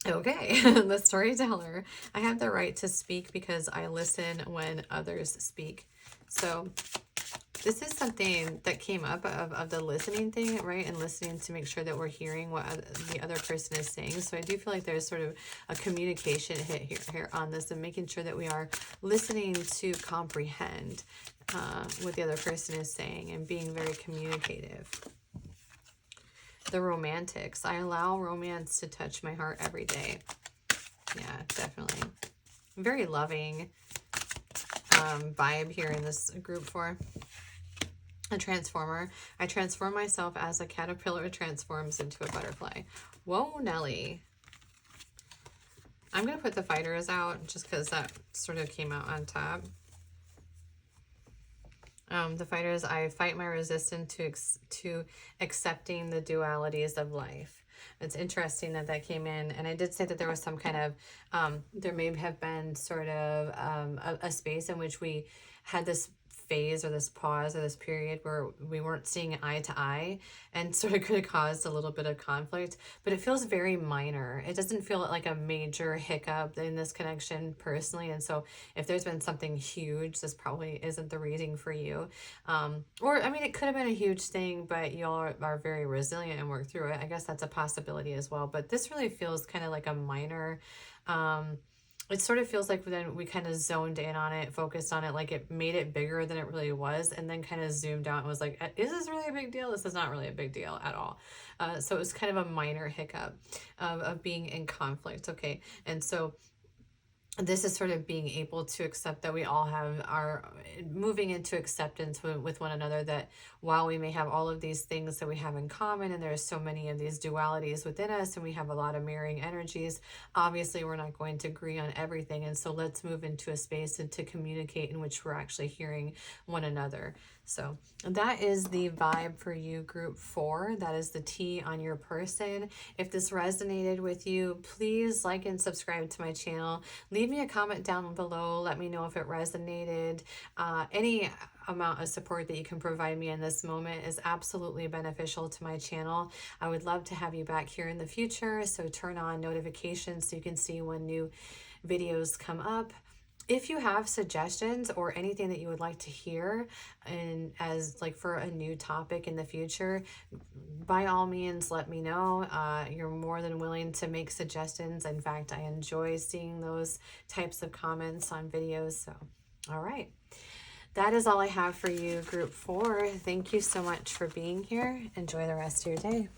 Okay, the storyteller. I have the right to speak because I listen when others speak. So this is something that came up of the listening thing, right? And listening to make sure that we're hearing what the other person is saying. So I do feel like there's sort of a communication hit here on this, and making sure that we are listening to comprehend what the other person is saying and being very communicative. The romantics. I allow romance to touch my heart every day. Yeah, definitely. Very loving vibe here in this group 4. A transformer. I transform myself as a caterpillar transforms into a butterfly. Whoa, Nelly. I'm going to put the fighters out just because that sort of came out on top. The fighters, I fight my resistance to accepting the dualities of life. It's interesting that that came in. And I did say that there was some kind of, there may have been sort of a space in which we had this phase or this pause or this period where we weren't seeing eye to eye, and sort of could have caused a little bit of conflict, but it feels very minor. It doesn't feel like a major hiccup in this connection personally. And so if there's been something huge, this probably isn't the reading for you. Or, I mean, it could have been a huge thing, but y'all are very resilient and work through it. I guess that's a possibility as well. But this really feels kind of like a minor, it sort of feels like then we kind of zoned in on it, focused on it, like it made it bigger than it really was, and then kind of zoomed out and was like, is this really a big deal? This is not really a big deal at all. So it was kind of a minor hiccup of being in conflict. Okay. And so this is sort of being able to accept that we all are moving into acceptance with one another, that while we may have all of these things that we have in common, and there's so many of these dualities within us, and we have a lot of mirroring energies, obviously we're not going to agree on everything. And so let's move into a space and to communicate in which we're actually hearing one another. So that is the vibe for you, group 4. That is the T on your person. If this resonated with you, please like and subscribe to my channel. Leave me a comment down below. Let me know if it resonated. Any amount of support that you can provide me in this moment is absolutely beneficial to my channel. I would love to have you back here in the future. So turn on notifications so you can see when new videos come up. if you have suggestions or anything that you would like to hear and as like for a new topic in the future, by all means, let me know. You're more than willing to make suggestions. In fact, I enjoy seeing those types of comments on videos. So, all right. That is all I have for you, Group 4. Thank you so much for being here. Enjoy the rest of your day.